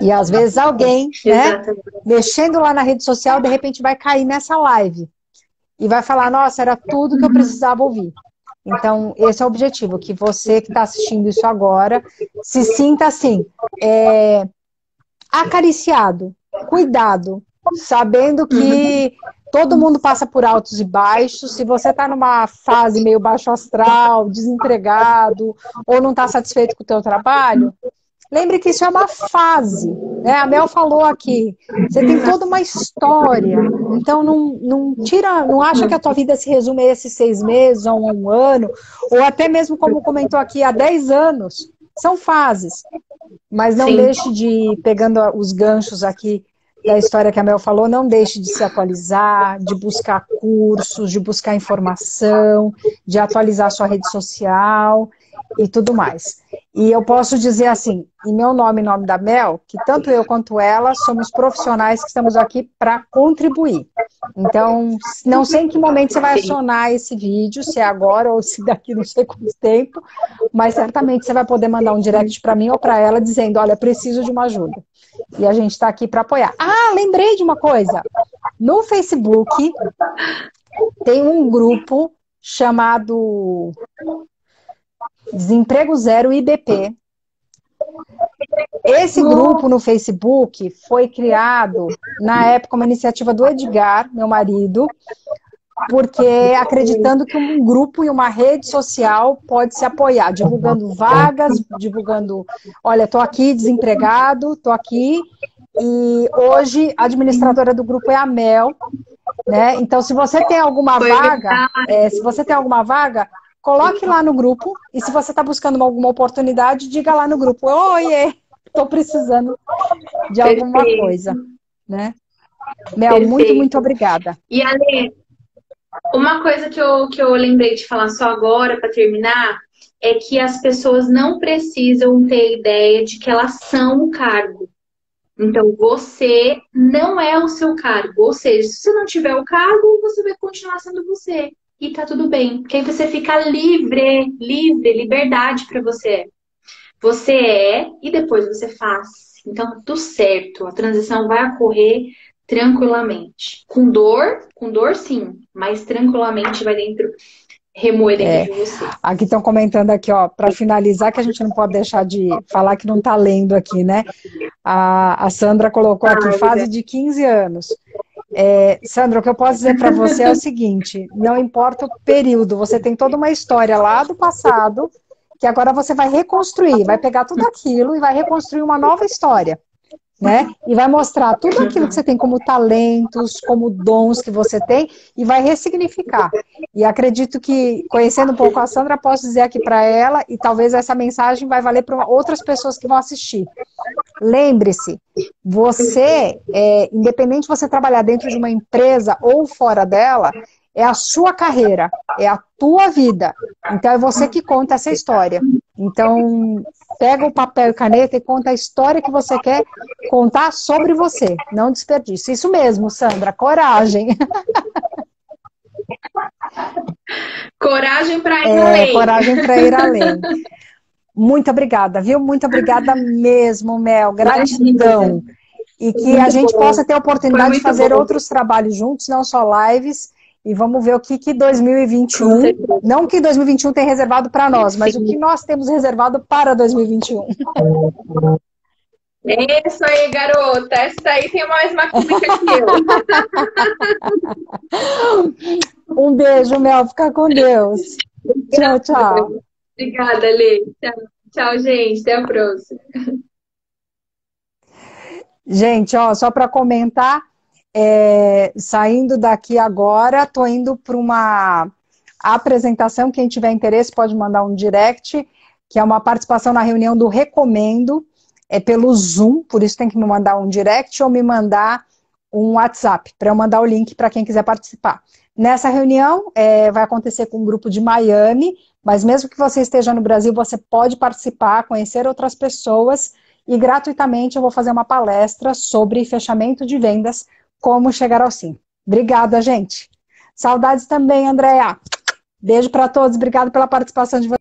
E às vezes alguém, né, exatamente. mexendo lá na rede social, de repente vai cair nessa live e vai falar, nossa, era tudo que eu precisava ouvir. Então, esse é o objetivo, que você que está assistindo isso agora se sinta assim, acariciado, cuidado, sabendo que Todo mundo passa por altos e baixos. Se você está numa fase meio baixo astral, desempregado, ou não está satisfeito com o teu trabalho, lembre que isso é uma fase, né? A Mel falou aqui, você tem toda uma história, então não acha que a tua vida se resume a esses 6 meses, a um ano, ou até mesmo como comentou aqui, há 10 anos. São fases, mas não deixe de, pegando os ganchos aqui da história que a Mel falou, não deixe de se atualizar, de buscar cursos, de buscar informação, de atualizar sua rede social e tudo mais. E eu posso dizer assim, em meu nome e em nome da Mel, que tanto eu quanto ela somos profissionais que estamos aqui para contribuir. Então, não sei em que momento você vai acionar esse vídeo, se é agora ou se daqui não sei quanto tempo, mas certamente você vai poder mandar um direct para mim ou para ela dizendo, olha, preciso de uma ajuda. E a gente está aqui para apoiar. Ah, lembrei de uma coisa. No Facebook tem um grupo chamado Desemprego Zero IBP. Esse grupo no Facebook foi criado, na época, uma iniciativa do Edgar, meu marido, porque acreditando que um grupo e uma rede social pode se apoiar, divulgando vagas, divulgando, olha, estou aqui desempregado, estou aqui, e hoje a administradora do grupo é a Mel, né? Então, se você tem alguma vaga, coloque lá no grupo, e se você está buscando alguma oportunidade, diga lá no grupo, oiê, estou precisando de alguma coisa, né? Mel, muito, muito obrigada. E Ale, uma coisa que eu lembrei de falar só agora, para terminar, é que as pessoas não precisam ter ideia de que elas são o cargo. Então, você não é o seu cargo. Ou seja, se você não tiver o cargo, você vai continuar sendo você. E tá tudo bem. Porque aí você fica livre, liberdade para você. Você é e depois você faz. Então, tá tudo certo. A transição vai ocorrer tranquilamente. Com dor sim, mas tranquilamente vai remoer dentro de você. Aqui estão comentando aqui, ó, para finalizar, que a gente não pode deixar de falar que não está lendo aqui, né? A Sandra colocou aqui, fase de 15 anos. Sandra, o que eu posso dizer para você é o seguinte, não importa o período, você tem toda uma história lá do passado, que agora você vai reconstruir, vai pegar tudo aquilo e vai reconstruir uma nova história, né? E vai mostrar tudo aquilo que você tem como talentos, como dons que você tem, e vai ressignificar. E acredito que, conhecendo um pouco a Sandra, posso dizer aqui para ela, e talvez essa mensagem vai valer para outras pessoas que vão assistir. Lembre-se, você, independente de você trabalhar dentro de uma empresa ou fora dela, é a sua carreira, é a tua vida. Então é você que conta essa história. Então, pega o papel e caneta e conta a história que você quer contar sobre você. Não desperdice. Isso mesmo, Sandra, coragem. Coragem para ir além. Coragem para ir além. Muito obrigada, viu? Muito obrigada mesmo, Mel. Gratidão. E que a gente possa ter a oportunidade de fazer outros trabalhos juntos, não só lives. E vamos ver o que 2021, não que 2021 tem reservado para nós, mas o que nós temos reservado para 2021. É isso aí, garota. Essa aí tem mais uma coisa que eu. Um beijo, Mel. Fica com Deus. Tchau, tchau. Obrigada, Lê. Tchau, gente. Até a próxima. Gente, ó, só para comentar, saindo daqui agora, tô indo para uma apresentação. Quem tiver interesse pode mandar um direct, que é uma participação na reunião do Recomendo, pelo Zoom, por isso tem que me mandar um direct ou me mandar um WhatsApp, para eu mandar o link para quem quiser participar. Nessa reunião, vai acontecer com um grupo de Miami, mas mesmo que você esteja no Brasil, você pode participar, conhecer outras pessoas, e gratuitamente eu vou fazer uma palestra sobre fechamento de vendas, como chegar ao sim. Obrigada, gente. Saudades também, Andréa. Beijo para todos, obrigada pela participação de vocês.